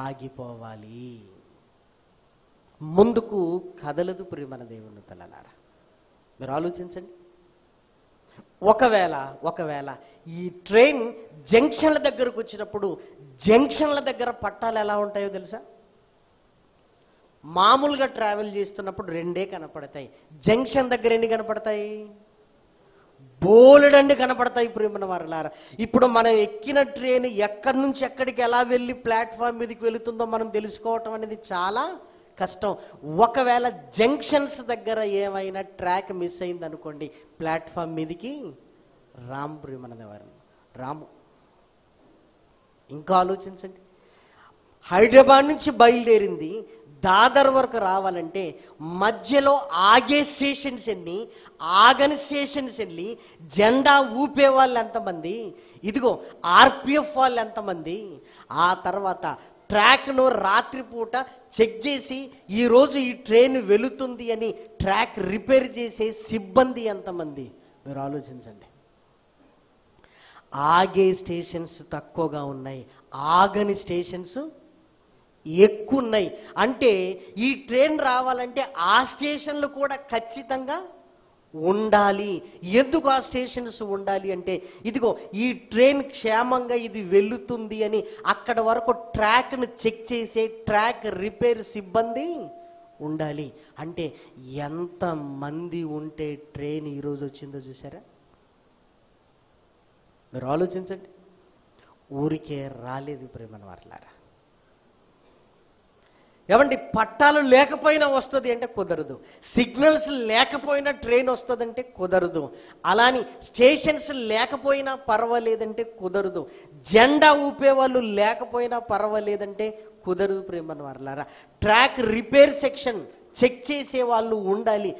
ఆగిపోవాలి, ముందుకు కదలదు ప్రేమల దేవుని పిల్లలారా. మీరు ఆలోచించండి. ఒకవేళ ఈ ట్రైన్ జంక్షన్ల దగ్గరకు వచ్చినప్పుడు, జంక్షన్ల దగ్గర పట్టాలు ఎలా ఉంటాయో తెలుసా? మామూలుగా ట్రావెల్ చేస్తున్నప్పుడు 2 కనపడతాయి. జంక్షన్ దగ్గర ఎన్ని కనపడతాయి? బోలెడండి కనపడతాయి ప్రేమన వారలారా. ఇప్పుడు మనం ఎక్కిన ట్రైన్ ఎక్కడి నుంచి ఎక్కడికి ఎలా వెళ్ళి ప్లాట్ఫామ్ మీదకి వెళుతుందో మనం తెలుసుకోవటం అనేది చాలా కష్టం. ఒకవేళ జంక్షన్స్ దగ్గర ఏమైనా ట్రాక్ మిస్ అయింది అనుకోండి, ప్లాట్ఫామ్ మీదకి రాము ప్రేమన వారు రాము. ఇంకా ఆలోచించండి. హైదరాబాద్ నుంచి బయలుదేరింది, దాదర్ వరకు రావాలంటే మధ్యలో ఆగే స్టేషన్స్ ఎన్ని, ఆగని స్టేషన్స్ ఎన్ని, జెండా ఊపే వాళ్ళు ఎంతమంది, ఇదిగో ఆర్పిఎఫ్ వాళ్ళు ఎంతమంది, ఆ తర్వాత ట్రాక్ను రాత్రిపూట చెక్ చేసి ఈరోజు ఈ ట్రైన్ వెళుతుంది అని ట్రాక్ రిపేర్ చేసే సిబ్బంది ఎంతమంది, మీరు ఆలోచించండి. ఆగే స్టేషన్స్ తక్కువగా ఉన్నాయి, ఆగని స్టేషన్స్ ఎక్కువ ఉన్నాయి. అంటే ఈ ట్రైన్ రావాలంటే ఆ స్టేషన్లు కూడా ఖచ్చితంగా ఉండాలి. ఎందుకు ఆ స్టేషన్స్ ఉండాలి అంటే, ఇదిగో ఈ ట్రైన్ క్షేమంగా ఇది వెళుతుంది అని అక్కడ వరకు ట్రాక్ని చెక్ చేసే ట్రాక్ రిపేర్ సిబ్బంది ఉండాలి. అంటే ఎంతమంది ఉంటే ట్రైన్ ఈరోజు వచ్చిందో చూసారా? మీరు ఆలోచించండి. ఊరికే రాలేదు ప్రేమన వారలారా. ఏమండి, పట్టాలు లేకపోయినా వస్తుంది అంటే కుదరదు. సిగ్నల్స్ లేకపోయినా ట్రైన్ వస్తుందంటే కుదరదు. అలాని స్టేషన్స్ లేకపోయినా పర్వాలేదంటే కుదరదు. జెండా ఊపేవాళ్ళు లేకపోయినా పర్వాలేదంటే కుదరదు ప్రేమన వారలారా. ట్రాక్ రిపేర్ సెక్షన్ చెక్ చేసే వాళ్ళు ఉండాలి,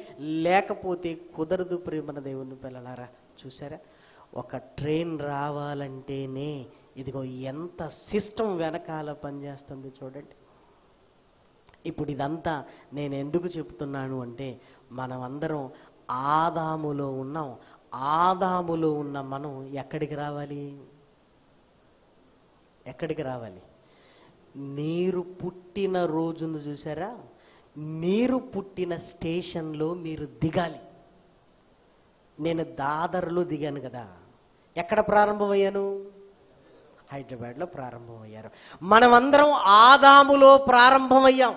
లేకపోతే కుదరదు ప్రేమన దేవుని పిల్లలారా. చూసారా, ఒక ట్రైన్ రావాలంటేనే ఇదిగో ఎంత సిస్టమ్ వెనకాల పనిచేస్తుంది చూడండి. ఇప్పుడు ఇదంతా నేను ఎందుకు చెప్తున్నాను అంటే, మనం అందరం ఆదాములో ఉన్నాం. ఆదాములో ఉన్న మనం ఎక్కడికి రావాలి? ఎక్కడికి రావాలి? మీరు పుట్టిన రోజును చూసారా? మీరు పుట్టిన స్టేషన్లో మీరు దిగాలి. నేను దాదర్లో దిగాను కదా. ఎక్కడ ప్రారంభమయ్యాను? హైదరాబాద్లో ప్రారంభమయ్యారు. మనమందరం ఆదాములో ప్రారంభమయ్యాం.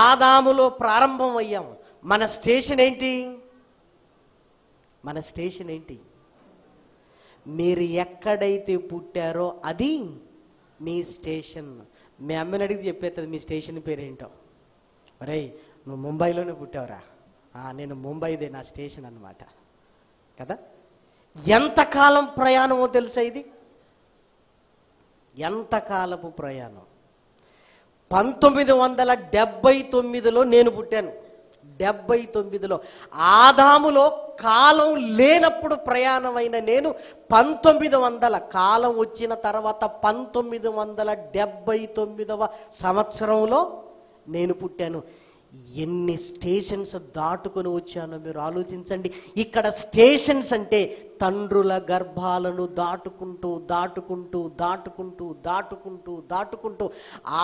ఆదాములో ప్రారంభమయ్యాం. మన స్టేషన్ ఏంటి? మన స్టేషన్ ఏంటి? మీరు ఎక్కడైతే పుట్టారో అది మీ స్టేషన్. మీ అమ్మని అడిగి చెప్పేస్తుంది మీ స్టేషన్ పేరేంటో. ఒరే, నువ్వు ముంబైలోనే పుట్టావురా. నేను ముంబైదే నా స్టేషన్ అన్నమాట కదా. ఎంతకాలం ప్రయాణమో తెలుసా ఇది? ఎంతకాలపు ప్రయాణం? 1979లో నేను పుట్టాను. 79లో ఆదాములో కాలం లేనప్పుడు ప్రయాణమైన నేను 1900 కాలం వచ్చిన తర్వాత 1979వ సంవత్సరంలో నేను పుట్టాను. ఎన్ని స్టేషన్స్ దాటుకొని వచ్చానో మీరు ఆలోచించండి. ఇక్కడ స్టేషన్స్ అంటే తండ్రుల గర్భాలను దాటుకుంటూ దాటుకుంటూ దాటుకుంటూ దాటుకుంటూ దాటుకుంటూ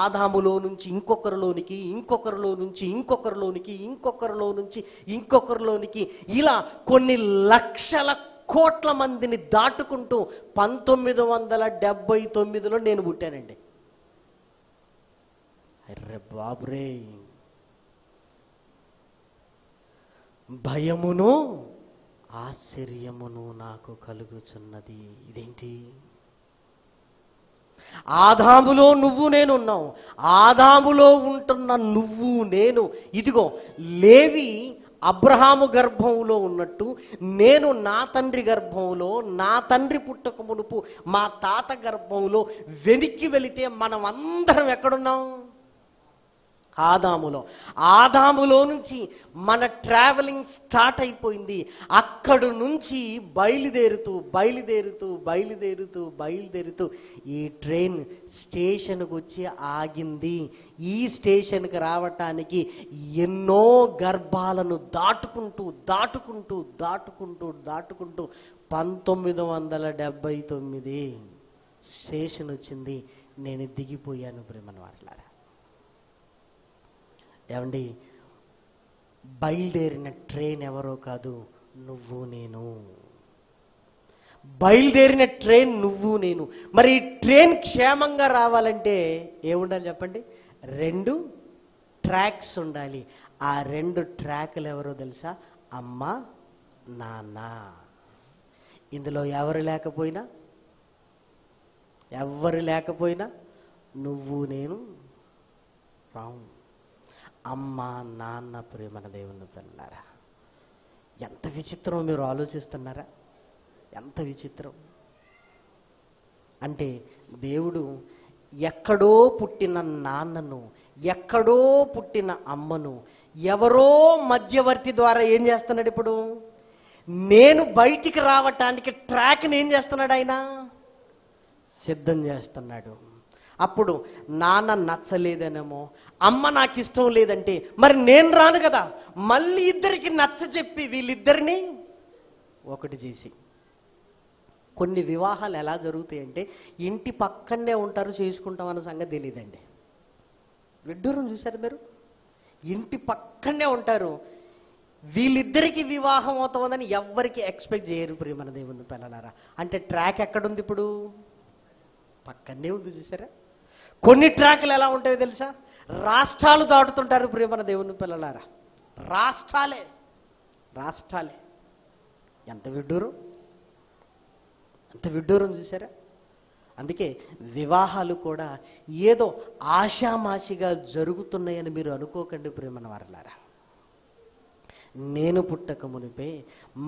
ఆదాములో నుంచి ఇంకొకరిలోనికి, ఇంకొకరిలో నుంచి ఇంకొకరిలోనికి, ఇంకొకరిలో నుంచి ఇంకొకరిలోనికి, ఇలా కొన్ని లక్షల కోట్ల మందిని దాటుకుంటూ 1979లో నేను పుట్టానండి. అర్రే బాబురే, భయమును ఆశ్చర్యమును నాకు కలుగుచున్నది. ఇదేంటి? ఆదాములో నువ్వు నేను ఉన్నాం. ఆదాములో ఉంటున్న నువ్వు నేను ఇదిగో లేవి అబ్రహాము గర్భంలో ఉన్నట్టు నేను నా తండ్రి గర్భంలో, నా తండ్రి పుట్టక మునుపు మా తాత గర్భంలో వెనక్కి వెళితే మనం అందరం ఎక్కడున్నాం? ఆదాములో. ఆదాములో నుంచి మన ట్రావెలింగ్ స్టార్ట్ అయిపోయింది. అక్కడి నుంచి బయలుదేరుతూ బయలుదేరుతూ బయలుదేరుతూ బయలుదేరుతూ ఈ ట్రైన్ స్టేషన్కి వచ్చి ఆగింది. ఈ స్టేషన్కి రావటానికి ఎన్నో గర్భాలను దాటుకుంటూ దాటుకుంటూ దాటుకుంటూ దాటుకుంటూ 1979 స్టేషన్ వచ్చింది. నేను దిగిపోయాను ప్రేమన వారలారా. ఏమండి, బయలుదేరిన ట్రైన్ ఎవరో కాదు, నువ్వు నేను. బయలుదేరిన ట్రైన్ నువ్వు నేను. మరి ఈ ట్రైన్ క్షేమంగా రావాలంటే ఏముండాలి చెప్పండి? 2 ట్రాక్స్ ఉండాలి. ఆ 2 ట్రాక్లు ఎవరో తెలుసా? అమ్మ, నాన్న. ఇందులో ఎవరు లేకపోయినా నువ్వు నేను రావు. అమ్మ, నాన్న ప్రేమన దేవుని పిల్లలారా, ఎంత విచిత్రం మీరు ఆలోచిస్తున్నారా? ఎంత విచిత్రం అంటే, దేవుడు ఎక్కడో పుట్టిన నాన్నను, ఎక్కడో పుట్టిన అమ్మను ఎవరో మధ్యవర్తి ద్వారా ఏం చేస్తున్నాడు? ఇప్పుడు నేను బయటికి రావటానికి ట్రాక్ని ఏం చేస్తున్నాడు? ఆయన సిద్ధం చేస్తున్నాడు. అప్పుడు నాన్న నచ్చలేదనేమో, అమ్మ నాకు ఇష్టం లేదంటే మరి నేను రాను కదా. మళ్ళీ ఇద్దరికి నచ్చ చెప్పి వీళ్ళిద్దరిని ఒకటి చేసి. కొన్ని వివాహాలు ఎలా జరుగుతాయంటే ఇంటి పక్కనే ఉంటారు, చేసుకుంటాం అన్న సంగతి తెలియదండి. విడ్డూరం చూసారు మీరు? ఇంటి పక్కనే ఉంటారు, వీళ్ళిద్దరికి వివాహం అవుతుందని ఎవ్వరికి ఎక్స్పెక్ట్ చేయరు ప్రియమైన దేవుని పిల్లలారా. అంటే ట్రాక్ ఎక్కడుంది ఇప్పుడు? పక్కనే ఉంది, చూసారా? కొన్ని ట్రాక్లు ఎలా ఉంటాయో తెలుసా? రాష్ట్రాలు దాటుతుంటారు ప్రియమైన దేవుని పిల్లలారా. రాష్ట్రాలే ఎంత విడ్డూరం, ఎంత విడ్డూరం చూసారా? అందుకే వివాహాలు కూడా ఏదో ఆషామాషిగా జరుగుతున్నాయని మీరు అనుకోకండి ప్రియమైన వారలారా. నేను పుట్టక మునిపే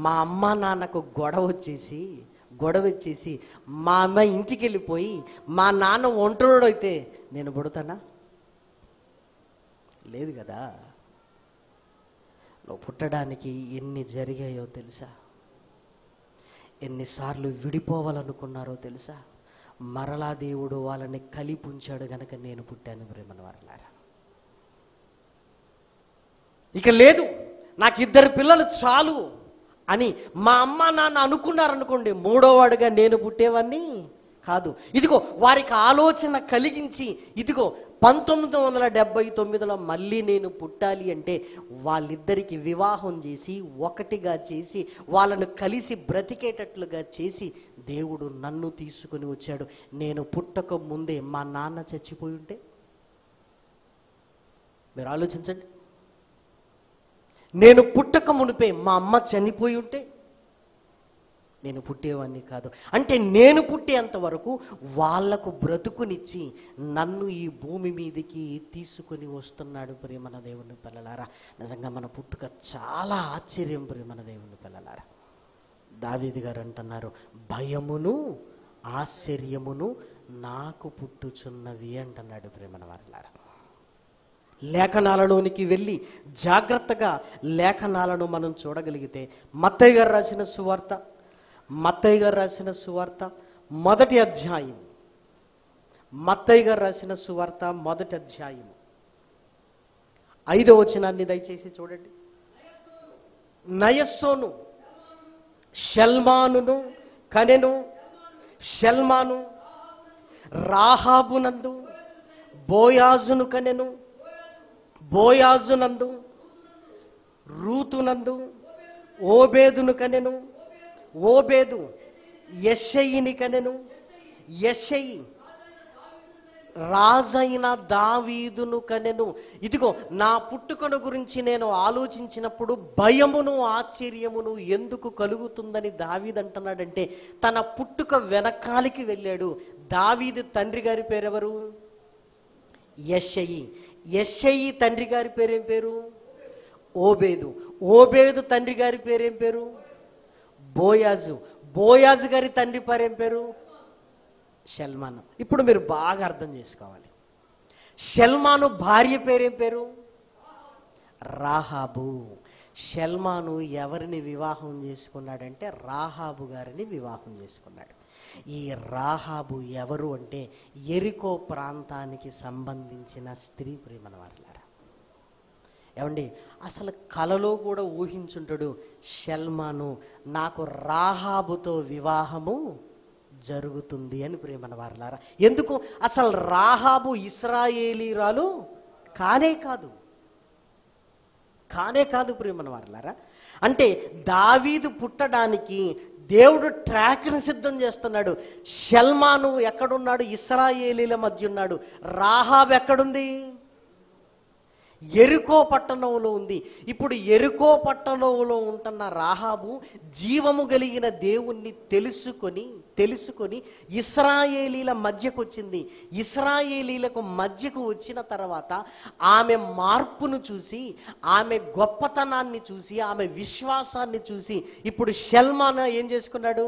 మా అమ్మ నాన్నకు గొడవ వచ్చేసి మా అమ్మ ఇంటికి వెళ్ళిపోయి మా నాన్న ఒంటరివాడు అయితే నేను పుడతానా? లేదు కదా. నువ్వు పుట్టడానికి ఎన్ని జరిగాయో తెలుసా? ఎన్నిసార్లు విడిపోవాలనుకున్నారో తెలుసా? మరలా దేవుడు వాళ్ళని కలిపి ఉంచాడు గనక నేను పుట్టాను ప్రియమైన వారలారా. ఇక లేదు, నాకు 2 పిల్లలు చాలు అని మా అమ్మ నాన్న అనుకున్నారనుకోండి, 3వ వాడిగా నేను పుట్టేవాడిని కాదు. ఇదిగో వారికి ఆలోచన కలిగించి, ఇదిగో 1979లో మళ్ళీ నేను పుట్టాలి అంటే వాళ్ళిద్దరికి వివాహం చేసి ఒకటిగా చేసి వాళ్ళను కలిసి బ్రతికేటట్లుగా చేసి దేవుడు నన్ను తీసుకుని వచ్చాడు. నేను పుట్టక ముందే మా నాన్న చచ్చిపోయి ఉంటే మీరు ఆలోచించండి. నేను పుట్టక మునిపే మా అమ్మ చనిపోయి ఉంటే నేను పుట్టేవాడిని కాదు. అంటే నేను పుట్టేంత వరకు వాళ్లకు బ్రతుకునిచ్చి నన్ను ఈ భూమి మీదకి తీసుకొని వస్తున్నాడు ప్రియమైన దేవుని పిల్లలారా. నిజంగా మన పుట్టుక చాలా ఆశ్చర్యం ప్రియమైన దేవుని పిల్లలారా. దావీదు గారు అంటున్నారు, భయమును ఆశ్చర్యమును నాకు పుట్టుచున్నవి అంటున్నాడు ప్రియమైన వారలారా. లేఖనాలలోనికి వెళ్ళి జాగ్రత్తగా లేఖనాలను మనం చూడగలిగితే మత్తయి గారు రాసిన సువార్త మొదటి అధ్యాయం, మత్తయి గారు రాసిన సువార్త మొదటి అధ్యాయం 5వ వచనాన్ని దయచేసి చూడండి. నయస్సోను షల్మానును కనెను, షల్మాను రాహాబునందు బోయాజును కనెను, బోయాజునందు రూతునందు ఓబేదును కనెను, ఓబేదు యెషయిని కనెను, యెషయి రాజైన దావీదును కనెను. ఇదిగో నా పుట్టుకను గురించి నేను ఆలోచించినప్పుడు భయమును ఆశ్చర్యమును ఎందుకు కలుగుతుందని దావీదు అంటున్నాడంటే తన పుట్టుక వెనకాలికి వెళ్ళాడు. దావీదు తండ్రి గారి పేరెవరు? యెషయి. యెషయి తండ్రి గారి పేరేం పేరు? ఓబేదు. ఓబేదు తండ్రి గారి పేరేం పేరు? బోయాజు. బోయాజు గారి తండ్రి పేరేం పేరు? షల్మాను. ఇప్పుడు మీరు బాగా అర్థం చేసుకోవాలి. షల్మాను భార్య పేరేం పేరు? రాహాబు. షల్మాను ఎవరిని వివాహం చేసుకున్నాడంటే రాహాబు గారిని వివాహం చేసుకున్నాడు. ఈ రాహాబు ఎవరు అంటే యెరికో ప్రాంతానికి సంబంధించిన స్త్రీ ప్రియమైన వారలారా. ఏమండి, అసలు కలలో కూడా ఊహించుంటాడు షల్మాను నాకు రాహాబుతో వివాహము జరుగుతుంది అని ప్రియమైన వారలారా. ఎందుకు? అసలు రాహాబు ఇశ్రాయేలీరాలు కానే కాదు ప్రియమైన వారలారా. అంటే దావీదు పుట్టడానికి దేవుడు ట్రాక్ను సిద్ధం చేస్తున్నాడు. షల్మాను ఎక్కడున్నాడు? ఇశ్రాయేలీల మధ్య ఉన్నాడు. రాహాబు ఎక్కడుంది? యెరికో పట్టణంలో ఉంది. ఇప్పుడు యెరికో పట్టణంలో ఉంటున్న రాహాబు జీవము కలిగిన దేవుణ్ణి తెలుసుకొని ఇశ్రాయేలీల మధ్యకు వచ్చింది. ఇశ్రాయేలీలకు మధ్యకు వచ్చిన తర్వాత ఆమె మార్పును చూసి, ఆమె గొప్పతనాన్ని చూసి, ఆమె విశ్వాసాన్ని చూసి ఇప్పుడు షల్మాను ఏం చేసుకున్నాడు?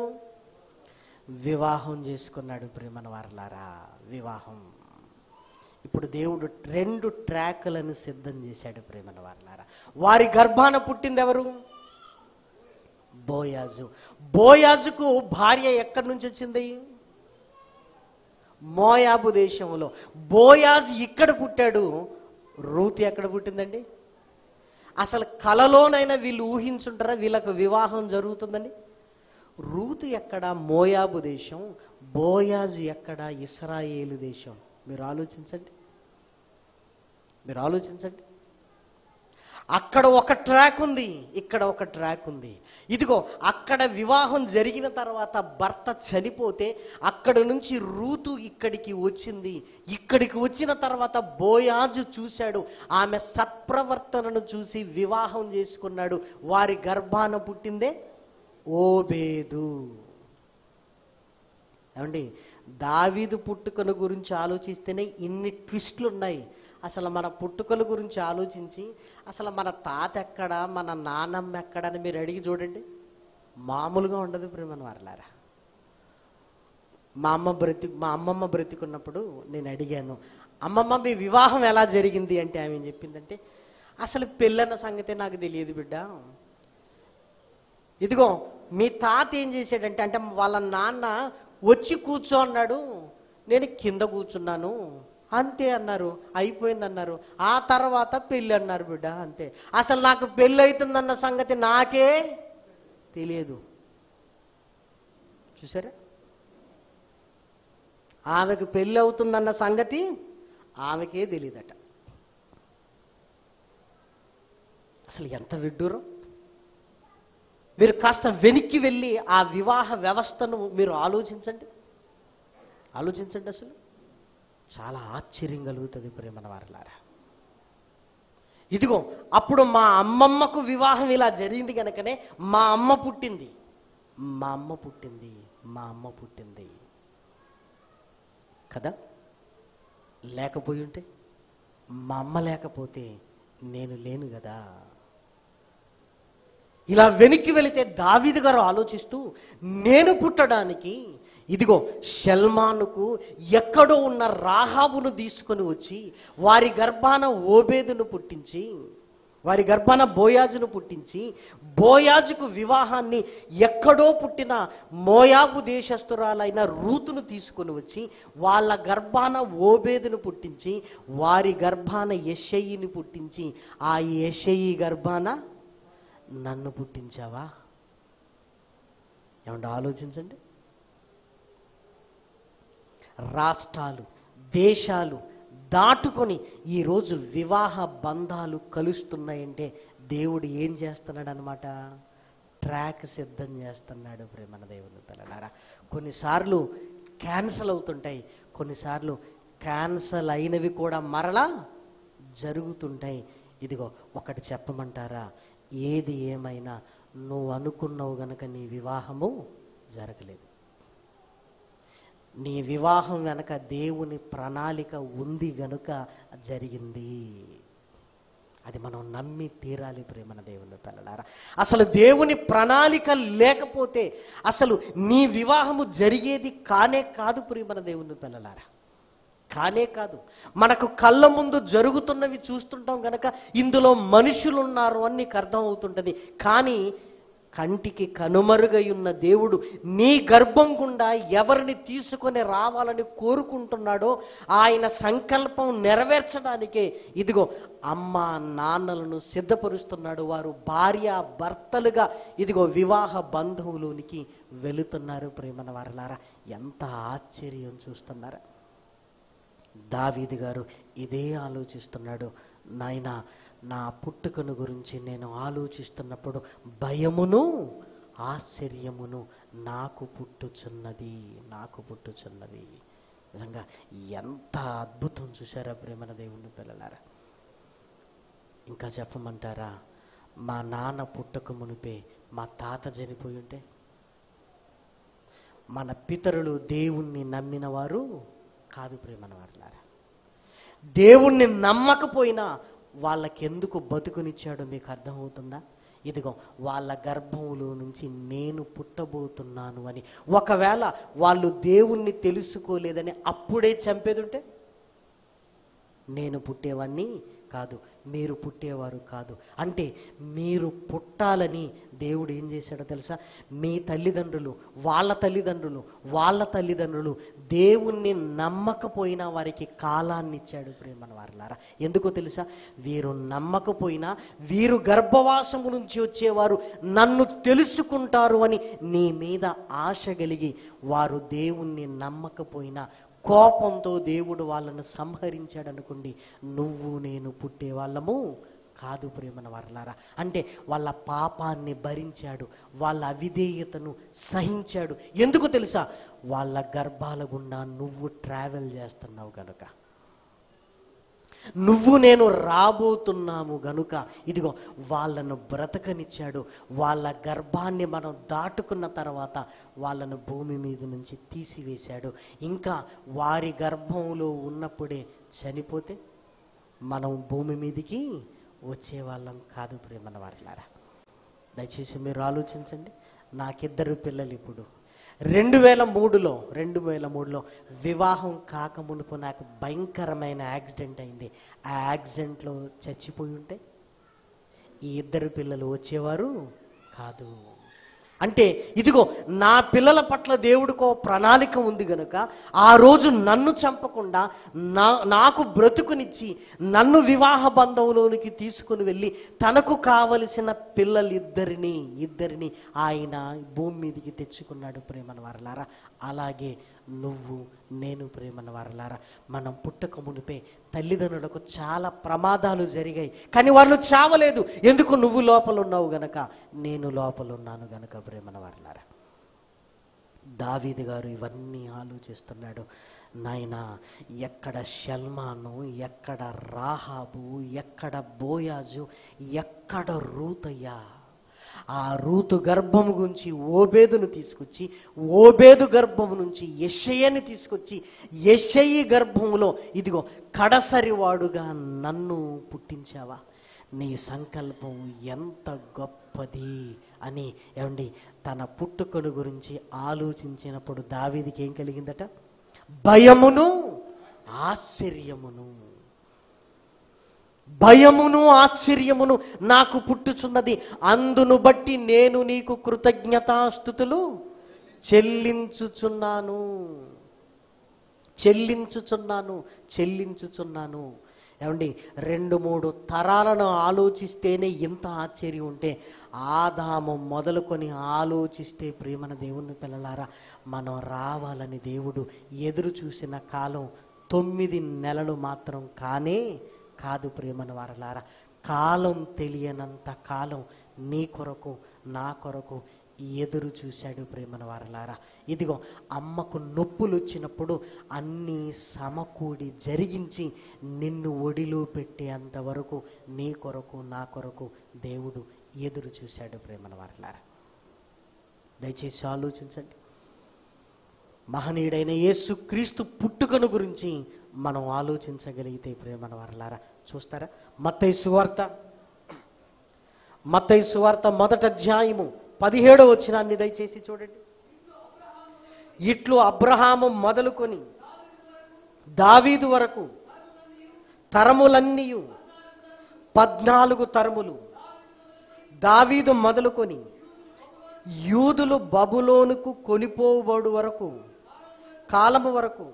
వివాహం చేసుకున్నాడు ప్రియమైన వారలారా. వివాహం. ఇప్పుడు దేవుడు 2 ట్రాక్లను సిద్ధం చేశాడు ప్రియమైన వారలారా. వారి గర్భాన పుట్టింది ఎవరు? బోయాజు. బోయాజుకు భార్య ఎక్కడి నుంచి వచ్చింది? మోయాబు దేశంలో. బోయాజు ఇక్కడ పుట్టాడు. రూతు ఎక్కడ పుట్టిందండి? అసలు కలలోనైనా వీళ్ళు ఊహించుంటారా వీళ్ళకు వివాహం జరుగుతుందని? రూతు ఎక్కడ? మోయాబు దేశం. బోయాజు ఎక్కడ? ఇశ్రాయేలు దేశం. మీరు ఆలోచించండి. అక్కడ ఒక ట్రాక్ ఉంది, ఇక్కడ ఒక ట్రాక్ ఉంది. ఇదిగో అక్కడ వివాహం జరిగిన తర్వాత భర్త చనిపోతే అక్కడ నుంచి రూతు ఇక్కడికి వచ్చింది. ఇక్కడికి వచ్చిన తర్వాత బోయాజు చూశాడు, ఆమె సత్ప్రవర్తనను చూసి వివాహం చేసుకున్నాడు. వారి గర్భాన పుట్టిందే ఓబేదు. ఏమండి, దావీదు పుట్టుకల గురించి ఆలోచిస్తేనే ఇన్ని ట్విస్టులు ఉన్నాయి. అసలు మన పుట్టుకల గురించి ఆలోచించి అసలు మన తాత ఎక్కడ, మన నాన్నమ్మ ఎక్కడ అని మీరు అడిగి చూడండి, మామూలుగా ఉండదు ప్రేమను వారలారా. మా అమ్మమ్మ బ్రతికున్నప్పుడు నేను అడిగాను, అమ్మమ్మ మీ వివాహం ఎలా జరిగింది అంటే ఆమె ఏం చెప్పిందంటే, అసలు పెళ్ళన్న సంగతే నాకు తెలియదు బిడ్డ. ఇదిగో మీ తాత ఏం చేశాడంటే, అంటే వాళ్ళ నాన్న వచ్చి కూర్చో అన్నాడు, నేను కింద కూర్చున్నాను అంతే అన్నారు, అయిపోయింది అన్నారు. ఆ తర్వాత పెళ్ళి అన్నారు బిడ్డ, అంతే. అసలు నాకు పెళ్ళి అవుతుందన్న సంగతి నాకే తెలియదు. చూసారా, ఆమెకు పెళ్ళి అవుతుందన్న సంగతి ఆమెకే తెలియదట. అసలు ఎంత విడ్డూరం. మీరు కాస్త వెనక్కి వెళ్ళి ఆ వివాహ వ్యవస్థను మీరు ఆలోచించండి. అసలు చాలా ఆశ్చర్యం కలుగుతుంది ప్రేమన వారలారా. ఇదిగో అప్పుడు మా అమ్మమ్మకు వివాహం ఇలా జరిగింది కనుకనే మా అమ్మ పుట్టింది కదా. లేకపోయి ఉంటే, మా అమ్మ లేకపోతే నేను లేను కదా. ఇలా వెనక్కి వెళితే దావీదు గారు ఆలోచిస్తూ, నేను పుట్టడానికి ఇదిగో షల్మానుకు ఎక్కడో ఉన్న రాహాబును తీసుకొని వచ్చి వారి గర్భాన ఓబేదును పుట్టించి, వారి గర్భాన బోయాజును పుట్టించి, బోయాజుకు వివాహాన్ని ఎక్కడో పుట్టిన మోయాబు దేశస్తురాలైన రూతును తీసుకొని వచ్చి వాళ్ళ గర్భాన ఓబేదును పుట్టించి, వారి గర్భాన యెషయిని పుట్టించి, ఆ యెషయి గర్భాన నన్ను పుట్టించావా? ఏమంటే ఆలోచించండి. రాష్ట్రాలు, దేశాలు దాటుకొని ఈరోజు వివాహ బంధాలు కలుస్తున్నాయంటే దేవుడు ఏం చేస్తున్నాడు అనమాట, ట్రాక్ సిద్ధం చేస్తున్నాడు ప్రేమన దేవుని పిల్లలారా. కొన్నిసార్లు క్యాన్సల్ అవుతుంటాయి, కొన్నిసార్లు క్యాన్సల్ అయినవి కూడా మరలా జరుగుతుంటాయి. ఇదిగో ఒకటి చెప్పమంటారా, ఏది ఏమైనా నువ్వు అనుకున్నావు గనక నీ వివాహము జరగలేదు. నీ వివాహం వెనక దేవుని ప్రణాళిక ఉంది గనుక జరిగింది. అది మనం నమ్మి తీరాలి ప్రేమన దేవుని పిల్లలారా. అసలు దేవుని ప్రణాళిక లేకపోతే అసలు నీ వివాహము జరిగేది కానే కాదు ప్రేమన దేవుని పిల్లలారా, కానే కాదు. మనకు కళ్ళ ముందు జరుగుతున్నవి చూస్తుంటాం గనక ఇందులో మనుషులు ఉన్నారు అని నీకు అర్థం అవుతుంటుంది. కానీ కంటికి కనుమరుగై ఉన్న దేవుడు నీ గర్భం గుండా ఎవరిని తీసుకొని రావాలని కోరుకుంటున్నాడో ఆయన సంకల్పం నెరవేర్చడానికే ఇదిగో అమ్మ నాన్నలను సిద్ధపరుస్తున్నాడు. వారు భార్య భర్తలుగా ఇదిగో వివాహ బంధువులోనికి వెళుతున్నారు ప్రేమన వారలారా. ఎంత ఆశ్చర్యం చూస్తున్నారా. దావీదు గారు ఇదే ఆలోచిస్తున్నాడు. నాయనా, నా పుట్టుకను గురించి నేను ఆలోచిస్తున్నప్పుడు భయమును ఆశ్చర్యమును నాకు పుట్టుచున్నది. నిజంగా ఎంత అద్భుతం చూసారా ప్రేమన దేవుని పిల్లలారా. ఇంకా చెప్పమంటారా, మా నాన్న పుట్టక మునిపే మా తాత చనిపోయి ఉంటే, మన పితరులు దేవుణ్ణి నమ్మిన వారు కాదు ప్రేమన వారలారా. దేవుణ్ణి నమ్మకపోయినా వాళ్ళకెందుకు బతుకునిచ్చాడో మీకు అర్థమవుతుందా? ఇదిగో వాళ్ళ గర్భంలో నుంచి నేను పుట్టబోతున్నాను అని ఒకవేళ వాళ్ళు దేవుణ్ణి తెలుసుకోలేదని అప్పుడే చంపేదుంటే, నేను పుట్టేవాణ్ణి కాదు, మీరు పుట్టేవారు కాదు. అంటే మీరు పుట్టాలని దేవుడు ఏం చేశాడో తెలుసా? మీ తల్లిదండ్రులు, వాళ్ళ తల్లిదండ్రులు దేవుణ్ణి నమ్మకపోయినా వారికి కాలాన్ని ఇచ్చాడు ప్రేమన వారలారా. ఎందుకో తెలుసా? వీరు నమ్మకపోయినా వీరు గర్భవాసము నుంచి వచ్చేవారు నన్ను తెలుసుకుంటారు అని నీ మీద ఆశ కలిగి వారు దేవుణ్ణి నమ్మకపోయినా కోపంతో దేవుడు వాళ్ళను సంహరించాడు అనుకోండి, నువ్వు నేను పుట్టే వాళ్ళము కాదు ప్రియమైన వారలారా. అంటే వాళ్ళ పాపాన్ని భరించాడు, వాళ్ళ అవిధేయతను సహించాడు. ఎందుకు తెలుసా? వాళ్ళ గర్భాల గుండా నువ్వు ట్రావెల్ చేస్తున్నావు గనుక, నువ్వు నేను రాబోతున్నాము గనుక ఇదిగో వాళ్ళను బ్రతకనిచ్చాడు. వాళ్ళ గర్భాన్ని మనం దాటుకున్న తర్వాత వాళ్ళను భూమి మీద నుంచి తీసివేశాడు. ఇంకా వారి గర్భంలో ఉన్నప్పుడే చనిపోతే మనం భూమి మీదకి వచ్చేవాళ్ళం కాదు ప్రియమైన వారలారా. దయచేసి మీరు ఆలోచించండి. నాకిద్దరు పిల్లలు. ఇప్పుడు 2003లో వివాహం కాకమునుపు నాకు భయంకరమైన యాక్సిడెంట్ అయింది. ఆ యాక్సిడెంట్లో చచ్చిపోయి ఉంటే ఈ ఇద్దరు పిల్లలు వచ్చేవారు కాదు. అంటే ఇదిగో నా పిల్లల పట్ల దేవుడికో ప్రణాళిక ఉంది గనుక ఆ రోజు నన్ను చంపకుండా నాకు బ్రతుకునిచ్చి నన్ను వివాహ బంధంలోనికి తీసుకుని వెళ్ళి తనకు కావలసిన ఇద్దరిని ఆయన భూమి మీదకి తెచ్చుకున్నాడు ప్రేమన వారలారా. అలాగే నువ్వు నేను ప్రేమన వారలారా, మనం పుట్టక మునిపే తల్లిదండ్రులకు చాలా ప్రమాదాలు జరిగాయి, కానీ వాళ్ళు చావలేదు. ఎందుకు? నువ్వు లోపల ఉన్నావు గనక, నేను లోపల ఉన్నాను గనక ప్రేమన వారలారా. దావీదు గారు ఇవన్నీ ఆలోచిస్తున్నాడు. నాయనా, ఎక్కడ షల్మాను, ఎక్కడ రాహాబు, ఎక్కడ బోయాజు, ఎక్కడ రూతయ్యా? ఆ రూతు గర్భము గురించి ఓబేదును తీసుకొచ్చి, ఓబేదు గర్భము నుంచి యెషయని తీసుకొచ్చి, యెషయి గర్భములో ఇదిగో కడసరివాడుగా నన్ను పుట్టించావా? నీ సంకల్పం ఎంత గొప్పది అని ఏమండి తన పుట్టుకను గురించి ఆలోచించినప్పుడు దావీదుకి ఏం కలిగిందట? భయమును ఆశ్చర్యమును. భయమును ఆశ్చర్యమును నాకు పుట్టుచున్నది, అందును బట్టి నేను నీకు కృతజ్ఞతాస్తుతులు చెల్లించుచున్నాను. ఏమండి 2-3 తరాలను ఆలోచిస్తేనే ఇంత ఆశ్చర్యం ఉంటే ఆదాము మొదలుకొని ఆలోచిస్తే ప్రియమైన దేవుని పిల్లలారా, మనం రావాలని దేవుడు ఎదురు చూసిన కాలం 9 నెలలు మాత్రం కాదు ప్రియమైన వారలారా. కాలం తెలియనంత కాలం నీ కొరకు నా కొరకు ఎదురు చూశాడు ప్రియమైన వారలారా. ఇదిగో అమ్మకు నొప్పులు వచ్చినప్పుడు అన్నీ సమకూడి జరిగించి నిన్ను ఒడిలో పెట్టేంత వరకు నీ కొరకు నా కొరకు దేవుడు ఎదురు చూశాడు ప్రియమైన వారలారా. దయచేసి ఆలోచించండి. మహనీయుడైన యేసుక్రీస్తు పుట్టుకను గురించి మనం ఆలోచించగలిగితే ప్రియమైన వారలారా, చూస్తారా? మత్తయి సువార్త 1వ అధ్యాయము 17వ వచనాన్ని దయచేసి చూడండి. ఇట్లు అబ్రహాము మొదలుకొని దావీదు వరకు తరములన్నీయు 14 తరములు, దావీదు మొదలుకొని యూదులు బబులోనుకు కొనిపోబడు వరకు కాలము వరకు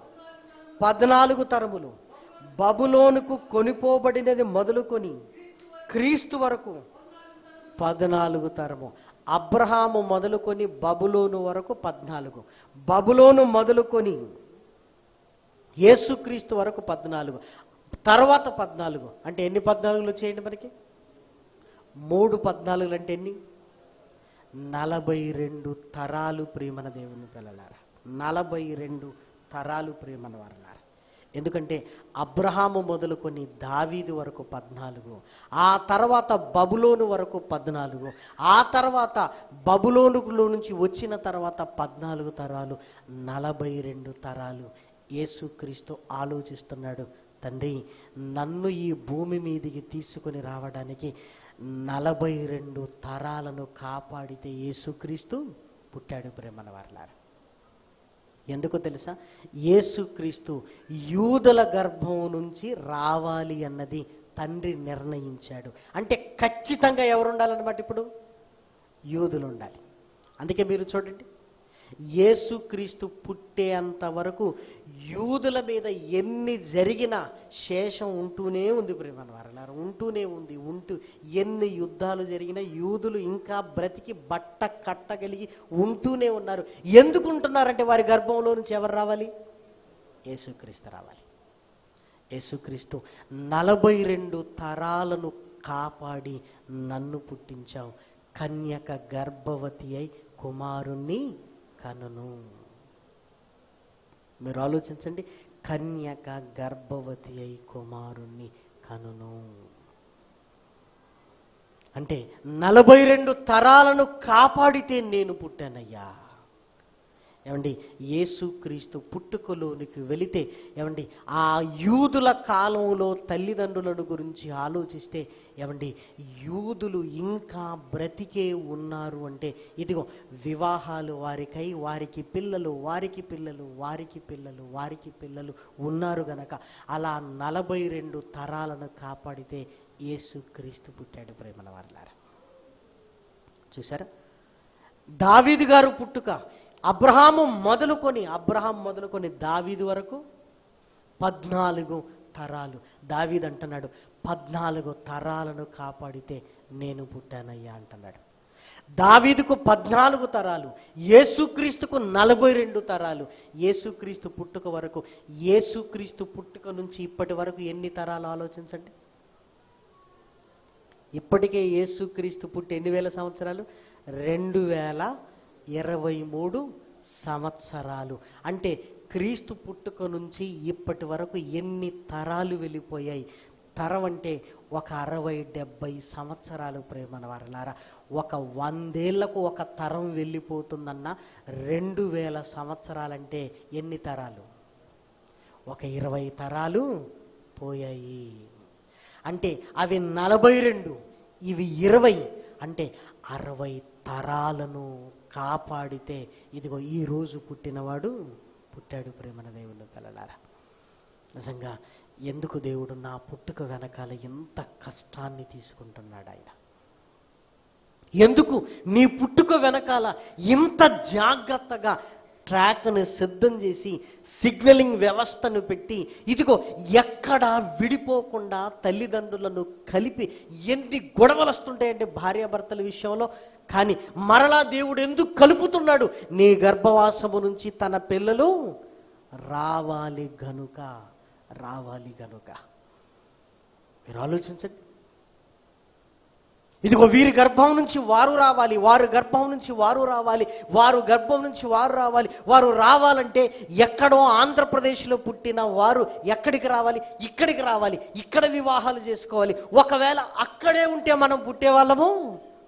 14 తరములు, బబులోనుకు కొనిపోబడినది మొదలుకొని క్రీస్తు వరకు 14 తరము. అబ్రహాము మొదలుకొని బబులోను వరకు 14, బబులోను మొదలుకొని యేసుక్రీస్తు వరకు 14, తర్వాత 14 అంటే ఎన్ని 14లు చేయండి మనకి? 3 14లు అంటే ఎన్ని? 42 తరాలు ప్రియమైన దేవుని పిల్లలారా. 42 తరాలు ప్రియమైన వారలారా. ఎందుకంటే అబ్రహాము మొదలుకొని దావీదు వరకు 14, ఆ తర్వాత బబులోను వరకు 14, ఆ తర్వాత బబులోనులో నుంచి వచ్చిన తర్వాత 14 తరాలు, 42 తరాలు. యేసుక్రీస్తు ఆలోచిస్తున్నాడు, తండ్రి నన్ను ఈ భూమి మీదికి తీసుకుని రావడానికి 42 తరాలను కాపాడితే యేసుక్రీస్తు పుట్టాడు ప్రేమన వారలారా. ఎందుకో తెలుసా? యేసుక్రీస్తు యూదుల గర్భం నుంచి రావాలి అన్నది తండ్రి నిర్ణయించాడు. అంటే ఖచ్చితంగా ఎవరు ఉండాలన్నమాట? ఇప్పుడు యూదులు ఉండాలి. అందుకే మీరు చూడండి, యేసుక్రీస్తు పుట్టేంత వరకు యూదుల మీద ఎన్ని జరిగినా శేషం ఉంటూనే ఉంది ప్రియమైన వారలారా, ఉంటూనే ఉంది. ఎన్ని యుద్ధాలు జరిగినా యూదులు ఇంకా బ్రతికి బట్ట కట్టగలిగి ఉంటూనే ఉన్నారు. ఎందుకు ఉంటున్నారంటే వారి గర్భంలో నుంచి ఎవరు రావాలి? యేసుక్రీస్తు రావాలి. యేసుక్రీస్తు 42 తరాలను కాపాడి నన్ను పుట్టించావు. కన్యక గర్భవతి అయి కుమారుణ్ణి కనును. మీరు ఆలోచించండి, కన్యక గర్భవతి అయి కుమారుణ్ణి కనును అంటే 42 తరాలను కాపాడితే నేను పుట్టానయ్యా. ఏమండి, యేసుక్రీస్తు పుట్టుకలోనికి వెళితే ఏమండి, ఆ యూదుల కాలంలో తల్లిదండ్రులను గురించి ఆలోచిస్తే ఏమండి, యూదులు ఇంకా బ్రతికే ఉన్నారు అంటే ఇదిగో వివాహాలు వారికై వారికి పిల్లలు వారికి పిల్లలు వారికి పిల్లలు వారికి పిల్లలు ఉన్నారు గనక అలా 42 తరాలను కాపాడితే యేసుక్రీస్తు పుట్టాడు. ప్రేమల వారలారా, చూసారా? దావీదు గారు పుట్టుక అబ్రహాం మొదలుకొని దావీదు వరకు 14 తరాలు. దావీదు అంటున్నాడు, 14 తరాలను కాపాడితే నేను పుట్టానయ్యా అంటున్నాడు. దావీదుకు 14 తరాలు, యేసుక్రీస్తుకు 42 తరాలు. యేసుక్రీస్తు పుట్టుక వరకు, యేసుక్రీస్తు పుట్టుక నుంచి ఇప్పటి వరకు ఎన్ని తరాలు ఆలోచించండి. ఇప్పటికే యేసుక్రీస్తు పుట్టి ఎన్ని వేల సంవత్సరాలు? 2023 సంవత్సరాలు. అంటే క్రీస్తు పుట్టుక నుంచి ఇప్పటి వరకు ఎన్ని తరాలు వెళ్ళిపోయాయి? తరం అంటే ఒక 60-70 సంవత్సరాలు. ప్రేమన వారలారా, ఒక 100 ఏళ్లకు ఒక తరం వెళ్ళిపోతుందన్న 2000 సంవత్సరాలంటే ఎన్ని తరాలు? ఒక 20 తరాలు పోయాయి. అంటే అవి 42, ఇవి 20, అంటే 60 తరాలను కాపాడితే ఇదిగో ఈరోజు పుట్టినవాడు పుట్టాడు. ప్రేమన దేవుని పిల్లలారా, నిజంగా ఎందుకు దేవుడు నా పుట్టుక వెనకాల ఎంత కష్టాన్ని తీసుకుంటున్నాడు ఆయన? ఎందుకు నీ పుట్టుక వెనకాల ఇంత జాగ్రత్తగా ట్రాక్ను సిద్ధం చేసి సిగ్నలింగ్ వ్యవస్థను పెట్టి ఇదిగో ఎక్కడా విడిపోకుండా తల్లిదండ్రులను కలిపి ఎన్ని గొడవలు వస్తుంటాయంటే భార్యాభర్తల విషయంలో, కానీ మరలా దేవుడు ఎందుకు కలుపుతున్నాడు? నీ గర్భవాసము నుంచి తన పిల్లలు రావాలి గనుక. మీరు ఆలోచించండి, ఇదిగో వీరి గర్భం నుంచి వారు రావాలి, వారు గర్భం నుంచి వారు రావాలి, వారు గర్భం నుంచి వారు రావాలి. వారు రావాలంటే ఎక్కడో ఆంధ్రప్రదేశ్లో పుట్టిన వారు ఎక్కడికి రావాలి? ఇక్కడికి రావాలి, ఇక్కడ వివాహాలు చేసుకోవాలి. ఒకవేళ అక్కడే ఉంటే మనం పుట్టేవాళ్ళము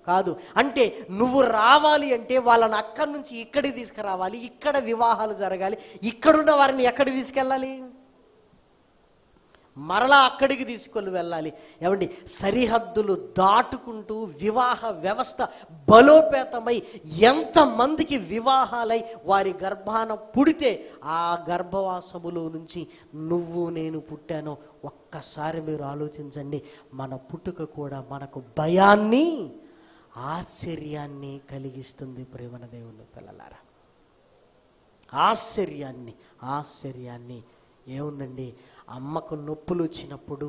కాదు. అంటే నువ్వు రావాలి అంటే వాళ్ళని అక్కడి నుంచి ఇక్కడికి తీసుకురావాలి, ఇక్కడ వివాహాలు జరగాలి. ఇక్కడున్న వారిని ఎక్కడికి తీసుకెళ్ళాలి? మరలా అక్కడికి తీసుకొని వెళ్ళాలి. ఏమండి, సరిహద్దులు దాటుకుంటూ వివాహ వ్యవస్థ బలోపేతమై ఎంతమందికి వివాహాలై వారి గర్భాన పుడితే ఆ గర్భవాసములో నుంచి నువ్వు నేను పుట్టానో ఒక్కసారి మీరు ఆలోచించండి. మన పుట్టుక కూడా మనకు భయాన్ని ఆశ్చర్యాన్ని కలిగిస్తుంది. ప్రేమన దేవుని పిల్లలారా, ఆశ్చర్యాన్ని ఏముందండి? అమ్మకు నొప్పులు వచ్చినప్పుడు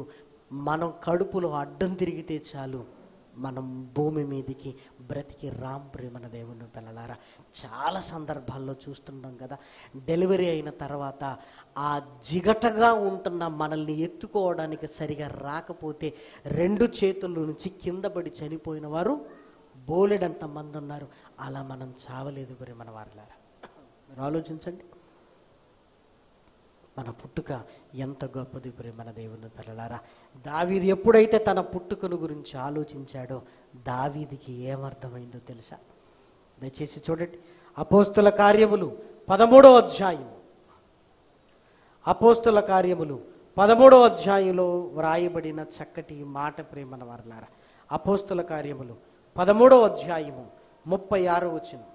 మనం కడుపులో అడ్డం తిరిగితే చాలు మనం భూమి మీదకి బ్రతికి రాం. ప్రేమన దేవుని పిల్లలారా, చాలా సందర్భాల్లో చూస్తున్నాం కదా, డెలివరీ అయిన తర్వాత ఆ జిగటగా ఉంటున్న మనల్ని ఎత్తుకోవడానికి సరిగా రాకపోతే 2 చేతుల నుంచి కింద పడి చనిపోయిన వారు బోలెడంత మంది ఉన్నారు. అలా మనం చావలేదు ప్రేమన వారలారా. మీరు ఆలోచించండి, మన పుట్టుక ఎంత గొప్పది ప్రేమన దేవుని పిల్లలారా. దావీదు ఎప్పుడైతే తన పుట్టుకను గురించి ఆలోచించాడో దావీదుకి ఏమర్థమైందో తెలుసా? దయచేసి చూడండి, అపోస్తుల కార్యములు 13వ అధ్యాయం. అపోస్తుల కార్యములు 13వ అధ్యాయంలో వ్రాయబడిన చక్కటి మాట ప్రేమన వారలారా. అపోస్తుల కార్యములు 13వ అధ్యాయము 36వ వచనం.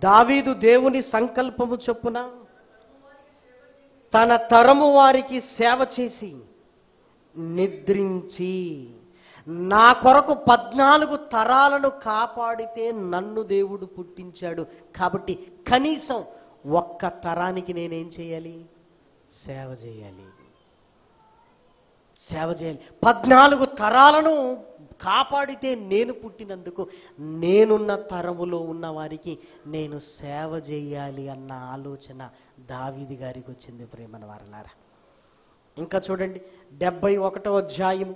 దావీదు దేవుని సంకల్పము చొప్పున తన తరము వారికి సేవ చేసి నిద్రించి నా కొరకు 14 తరాలను కాపాడితే నన్ను దేవుడు పుట్టించాడు. కాబట్టి కనీసం ఒక్క తరానికి నేనేం చేయాలి? సేవ చేయాలి. 14 తరాలను కాపాడితే నేను పుట్టినందుకు నేనున్న తరములో ఉన్న వారికి నేను సేవ చేయాలి అన్న ఆలోచన దావీదు గారికి వచ్చింది. ప్రేమన వారలారా, ఇంకా చూడండి 71వ అధ్యాయము,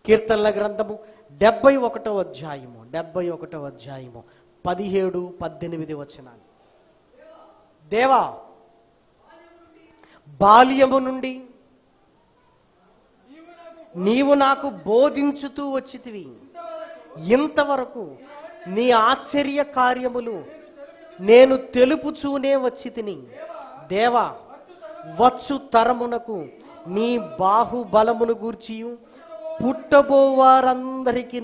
కీర్తనల గ్రంథము 71వ అధ్యాయము 17, 18 వచనాలు. దేవా, బాల్యము నుండి నీవు నాకు బోధించుతూ వచ్చితివి, ఇంతవరకు నీ ఆశ్చర్య కార్యములు నేను తెలుపుచూనే వచ్చి తిని. దేవా, వచ్చు తరమునకు నీ బాహుబలమును గూర్చియు పుట్టబోవారందరికి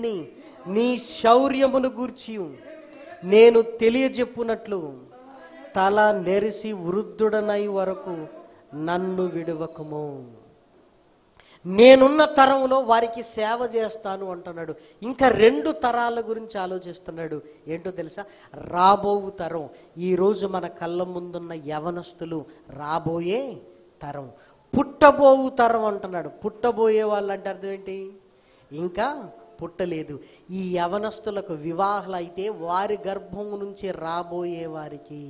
నీ శౌర్యమును గూర్చియు నేను తెలియజెప్పునట్లు తల నెరిసి వృద్ధుడనై వరకు నన్ను విడువకుము. నేనున్న తరంలో వారికి సేవ చేస్తాను అంటున్నాడు. ఇంకా 2 తరాల గురించి ఆలోచిస్తున్నాడు. ఏంటో తెలుసా? రాబోవు తరం. ఈరోజు మన కళ్ళ ముందున్న యవనస్తులు రాబోయే తరం. పుట్టబోవు తరం అంటున్నాడు. పుట్టబోయే వాళ్ళు అంటే అర్థం ఏంటి? ఇంకా పుట్టలేదు. ఈ యవనస్తులకు వివాహాలు అయితే వారి గర్భం నుంచి రాబోయే వారికి,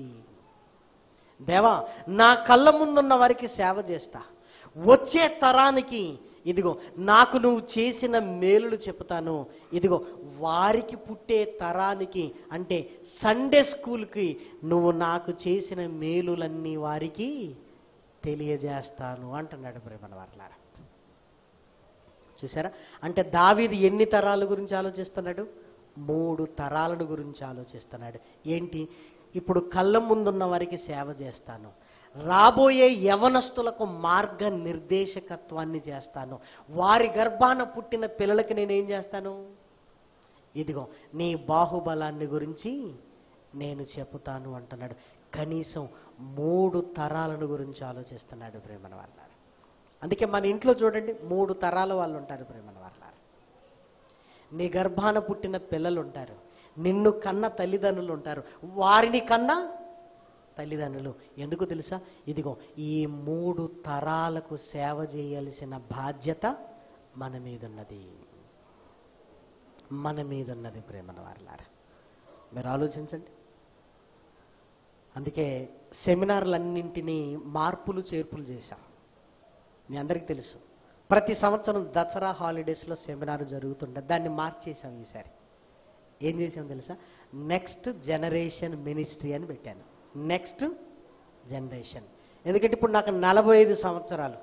దేవా నా కళ్ళ ముందున్న వారికి సేవ చేస్తా, వచ్చే తరానికి ఇదిగో నాకు నువ్వు చేసిన మేలులు చెప్తాను. ఇదిగో వారికి పుట్టే తరానికి అంటే సండే స్కూల్కి నువ్వు నాకు చేసిన మేలులన్నీ వారికి తెలియజేస్తాను అంటున్నాడు. ప్రేమన వారలారా, చూసారా? అంటే దావీదు ఎన్ని తరాల గురించి ఆలోచిస్తున్నాడు? 3 తరాలను గురించి ఆలోచిస్తున్నాడు. ఏంటి? ఇప్పుడు కళ్ళ ముందున్న వారికి సేవ చేస్తాను, రాబోయే యవనస్తులకు మార్గ నిర్దేశకత్వాన్ని చేస్తాను, వారి గర్భాన పుట్టిన పిల్లలకి నేనేం చేస్తాను? ఇదిగో నీ బాహుబలాన్ని గురించి నేను చెప్తాను అంటున్నాడు. కనీసం 3 తరాలను గురించి ఆలోచిస్తున్నాడు ప్రేమన వాళ్ళారు. అందుకే మన ఇంట్లో చూడండి 3 తరాల వాళ్ళు ఉంటారు ప్రేమన వాళ్ళారు. నీ గర్భాన పుట్టిన పిల్లలు ఉంటారు, నిన్ను కన్న తల్లిదండ్రులు ఉంటారు, వారిని కన్నా తల్లిదండ్రులు. ఎందుకు తెలుసా? ఇదిగో ఈ 3 తరాలకు సేవ చేయాల్సిన బాధ్యత మన మీద ఉన్నది ప్రేమన వారలారా. మీరు ఆలోచించండి. అందుకే సెమినార్లన్నింటినీ మార్పులు చేర్పులు చేశాం. మీ అందరికీ తెలుసు, ప్రతి సంవత్సరం దసరా హాలిడేస్లో సెమినార్ జరుగుతుండే, దాన్ని మార్చేసాం. ఈసారి ఏం చేసాం తెలుసా? నెక్స్ట్ జనరేషన్ మినిస్ట్రీ అని పెట్టాను. Next generation. ఎందుకంటే ఇప్పుడు నాకు 45 సంవత్సరాలు,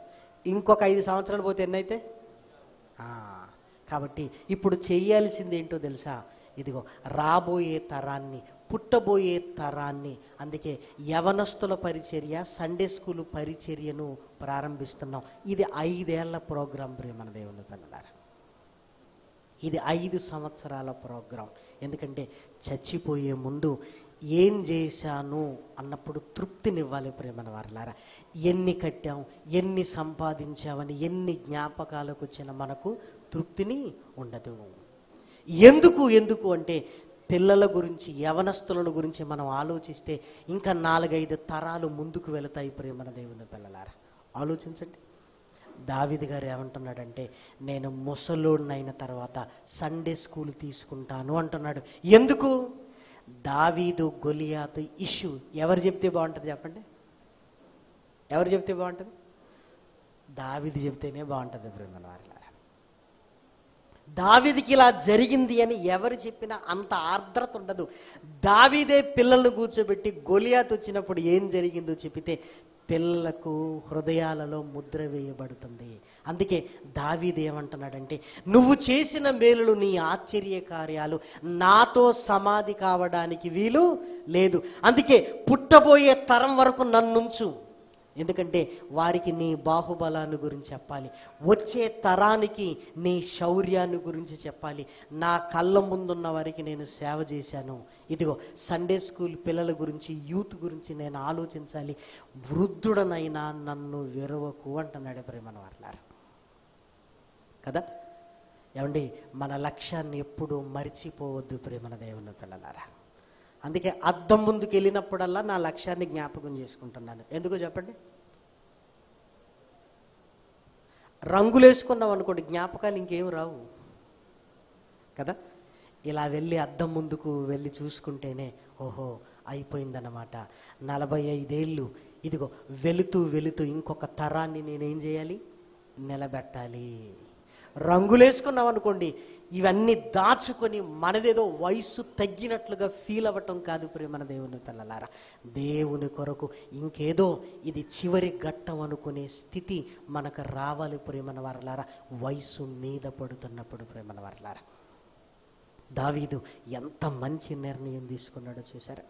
ఇంకొక 5 సంవత్సరాలు పోతే ఎన్నైతే. కాబట్టి ఇప్పుడు చేయాల్సింది ఏంటో తెలుసా? ఇదిగో రాబోయే తరాన్ని, పుట్టబోయే తరాన్ని. అందుకే యవనస్తుల పరిచర్య, సండే స్కూల్ పరిచర్యను ప్రారంభిస్తున్నాం. ఇది 5 ఏళ్ల ప్రోగ్రాం ప్రేమన దేవుని పిల్లలారా. ఇది 5 సంవత్సరాల ప్రోగ్రాం. ఎందుకంటే చచ్చిపోయే ముందు ఏం చేశాను అన్నప్పుడు తృప్తినివ్వాలి ప్రేమన వారలారా. ఎన్ని కట్టాం, ఎన్ని సంపాదించామని ఎన్ని జ్ఞాపకాలకు వచ్చినా మనకు తృప్తిని ఉండదు. ఎందుకు అంటే పిల్లల గురించి, యవనస్తుల గురించి మనం ఆలోచిస్తే ఇంకా 4-5 తరాలు ముందుకు వెళతాయి ప్రేమన దేవుని పిల్లలారా. ఆలోచించండి. దావీదు గారు ఏమంటున్నాడంటే, నేను ముసలోడినైన తర్వాత సండే స్కూల్ తీసుకుంటాను అంటున్నాడు. ఎందుకు? దావీదు గొలియాతు ఇష్యూ ఎవరు చెప్తే బాగుంటుంది చెప్పండి? ఎవరు చెప్తే బాగుంటుంది? దావీదు చెప్తేనే బాగుంటుంది ప్రేమన వారలారా. దావీదుకి ఇలా జరిగింది అని ఎవరు చెప్పినా అంత ఆర్ద్రత ఉండదు. దావీదే పిల్లలను కూర్చోబెట్టి గొలియాతు వచ్చినప్పుడు ఏం జరిగిందో చెప్పితే పిల్లలకు హృదయాలలో ముద్ర వేయబడుతుంది. అందుకే దావీదు ఏమంటున్నాడంటే, నువ్వు చేసిన మేలులు, నీ ఆశ్చర్య కార్యాలు నాతో సమాధి కావడానికి వీలు లేదు. అందుకే పుట్టబోయే తరం వరకు నన్నుంచు. ఎందుకంటే వారికి నీ బాహుబలాన్ని గురించి చెప్పాలి, వచ్చే తరానికి నీ శౌర్యాన్ని గురించి చెప్పాలి. నా కళ్ళ ముందున్న వారికి నేను సేవ చేశాను. ఇదిగో సండే స్కూల్ పిల్లల గురించి, యూత్ గురించి నేను ఆలోచించాలి. వృద్ధుడనైనా నన్ను విరవకు అంటున్నాడు ప్రేమన వారలారా. కదా ఏమండి? మన లక్ష్యాన్ని ఎప్పుడూ మర్చిపోవద్దు ప్రేమన దేవుని పిల్లలారా. అందుకే అద్దం ముందుకు వెళ్ళినప్పుడల్లా నా లక్ష్యాన్ని జ్ఞాపకం చేసుకుంటున్నాను. ఎందుకో చెప్పండి? రంగులు వేసుకున్నాం అనుకోండి, జ్ఞాపకాలు ఇంకేం రావు కదా. ఇలా వెళ్ళి అద్దం ముందుకు వెళ్ళి చూసుకుంటేనే ఓహో అయిపోయిందన్నమాట. 45 ఏళ్ళు ఇదిగో వెళుతూ ఇంకొక తరాన్ని నేనేం చేయాలి? నిలబెట్టాలి. రంగులేసుకున్నాం అనుకోండి, ఇవన్నీ దాచుకొని మనదేదో వయసు తగ్గినట్లుగా ఫీల్ అవ్వటం కాదు ప్రియమైన దేవుని పిల్లలారా. దేవుని కొరకు ఇంకేదో ఇది చివరి ఘట్టం అనుకునే స్థితి మనకు రావాలి ప్రియమైన వారలారా, వయసు మీద పడుతున్నప్పుడు. ప్రియమైన వారలారా, దావీదు ఎంత మంచి నిర్ణయం తీసుకున్నాడో చూసారా.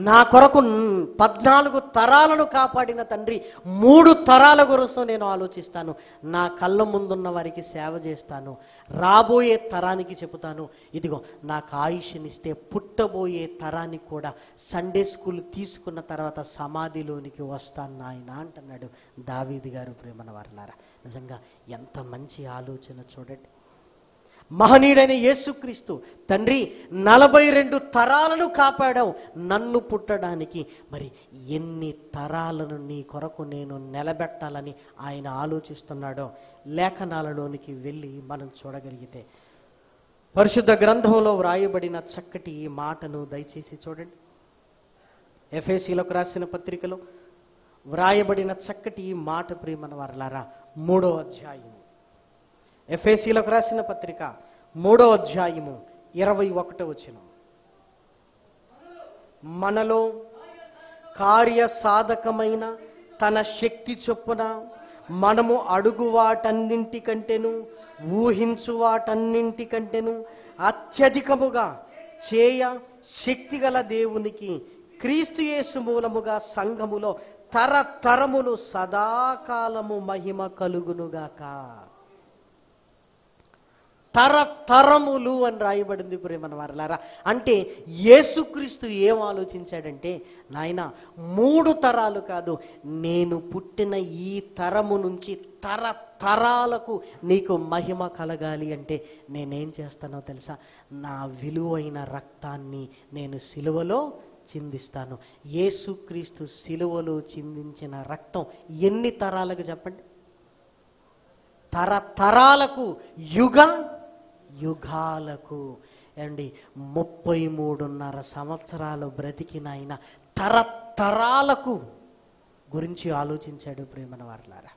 నా కొరకు 14 తరాలను కాపాడిన తండ్రి 3 తరాల కోసం నేను ఆలోచిస్తాను. నా కళ్ళ ముందున్న వారికి సేవ చేస్తాను, రాబోయే తరానికి చెబుతాను, ఇదిగో నాకు ఆయుష్నిస్తే పుట్టబోయే తరానికి కూడా సండే స్కూల్ తీసుకున్న తర్వాత సమాధిలోనికి వస్తాను నాయన అంటున్నాడు దావీదు గారు. ప్రేమన వారలారా, నిజంగా ఎంత మంచి ఆలోచన చూడండి. మహనీయుడైన యేసుక్రీస్తు తండ్రి 42 తరాలను కాపాడావు నన్ను పుట్టడానికి, మరి ఎన్ని తరాలను నీ కొరకు నేను నిలబెట్టాలని ఆయన ఆలోచిస్తున్నాడో లేఖనాలలోనికి వెళ్ళి మనం చూడగలిగితే, పరిశుద్ధ గ్రంథంలో వ్రాయబడిన చక్కటి ఈ మాటను దయచేసి చూడండి. ఎఫెసీయులకు రాసిన పత్రికలో వ్రాయబడిన చక్కటి ఈ మాట ప్రియమైన వారలారా, 3వ అధ్యాయం, ఎఫెసీయులకు రాసిన పత్రిక 3వ అధ్యాయము 21వ వచనం. మనలో కార్యసాధకమైన తన శక్తి చొప్పున మనము అడుగు వాటన్నింటికంటేను ఊహించు వాటన్నింటికంటేను అత్యధికముగా చేయ శక్తిగల దేవునికి క్రీస్తు యేసు మూలముగా సంఘములో తరతరములు సదాకాలము మహిమ కలుగునుగాక. తరతరములు అని రాయబడింది ప్రియమైన వారలారా. అంటే యేసుక్రీస్తు ఏం ఆలోచించాడంటే, నాయన 3 తరాలు కాదు, నేను పుట్టిన ఈ తరము నుంచి తరతరాలకు నీకు మహిమ కలగాలి అంటే నేనేం చేస్తానో తెలుసా, నా విలువైన రక్తాన్ని నేను సిలువలో చిందిస్తాను. యేసుక్రీస్తు సిలువలో చిందించిన రక్తం ఎన్ని తరాలకు చెప్పండి? తరతరాలకు, యుగాలకు. అండి 33.5 సంవత్సరాలు బ్రతికిన ఆయన తరతరాలకు గురించి ఆలోచించాడు ప్రేమన వారలారా.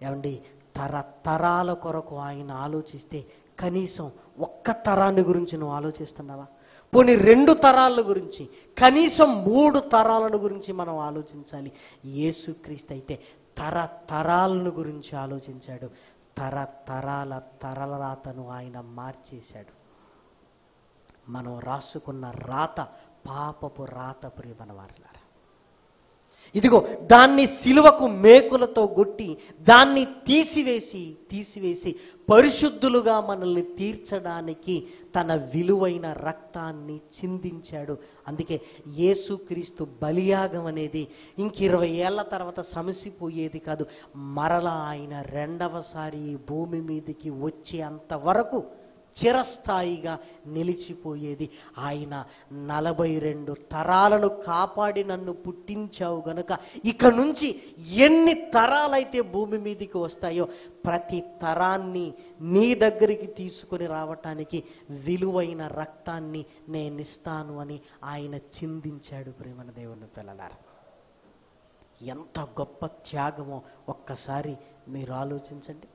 ఏమండి, తరతరాల కొరకు ఆయన ఆలోచిస్తే కనీసం ఒక్క తరాన్ని గురించి నువ్వు ఆలోచిస్తున్నావా? పోనీ 2 తరాల గురించి, కనీసం 3 తరాలను గురించి మనం ఆలోచించాలి. యేసుక్రీస్తు అయితే తరతరాలను గురించి ఆలోచించాడు. తరతరాల తరలరాతను ఆయన మార్చేశాడు. మనం రాసుకున్న రాత పాపపు రాత ప్రియమైన వారలారా. ఇదిగో దాన్ని సిలువకు మేకులతో కొట్టి దాన్ని తీసివేసి పరిశుద్ధులుగా మనల్ని తీర్చడానికి తన విలువైన రక్తాన్ని చిందించాడు. అందుకే యేసుక్రీస్తు బలియాగం అనేది ఇంక 20 ఏళ్ల తర్వాత సమసిపోయేది కాదు. మరలా ఆయన 2వసారి భూమి మీదకి వచ్చే అంతవరకు చిరస్థాయిగా నిలిచిపోయేది. ఆయన 42 తరాలను కాపాడి నన్ను పుట్టించావు గనుక ఇక నుంచి ఎన్ని తరాలైతే భూమి మీదకి వస్తాయో ప్రతి తరాన్ని నీ దగ్గరికి తీసుకొని రావటానికి విలువైన రక్తాన్ని నేను ఇస్తాను అని ఆయన చిందించాడు. ప్రేమన దేవుని పిల్లలారా, ఎంత గొప్ప త్యాగమో ఒక్కసారి మీరు ఆలోచించండి.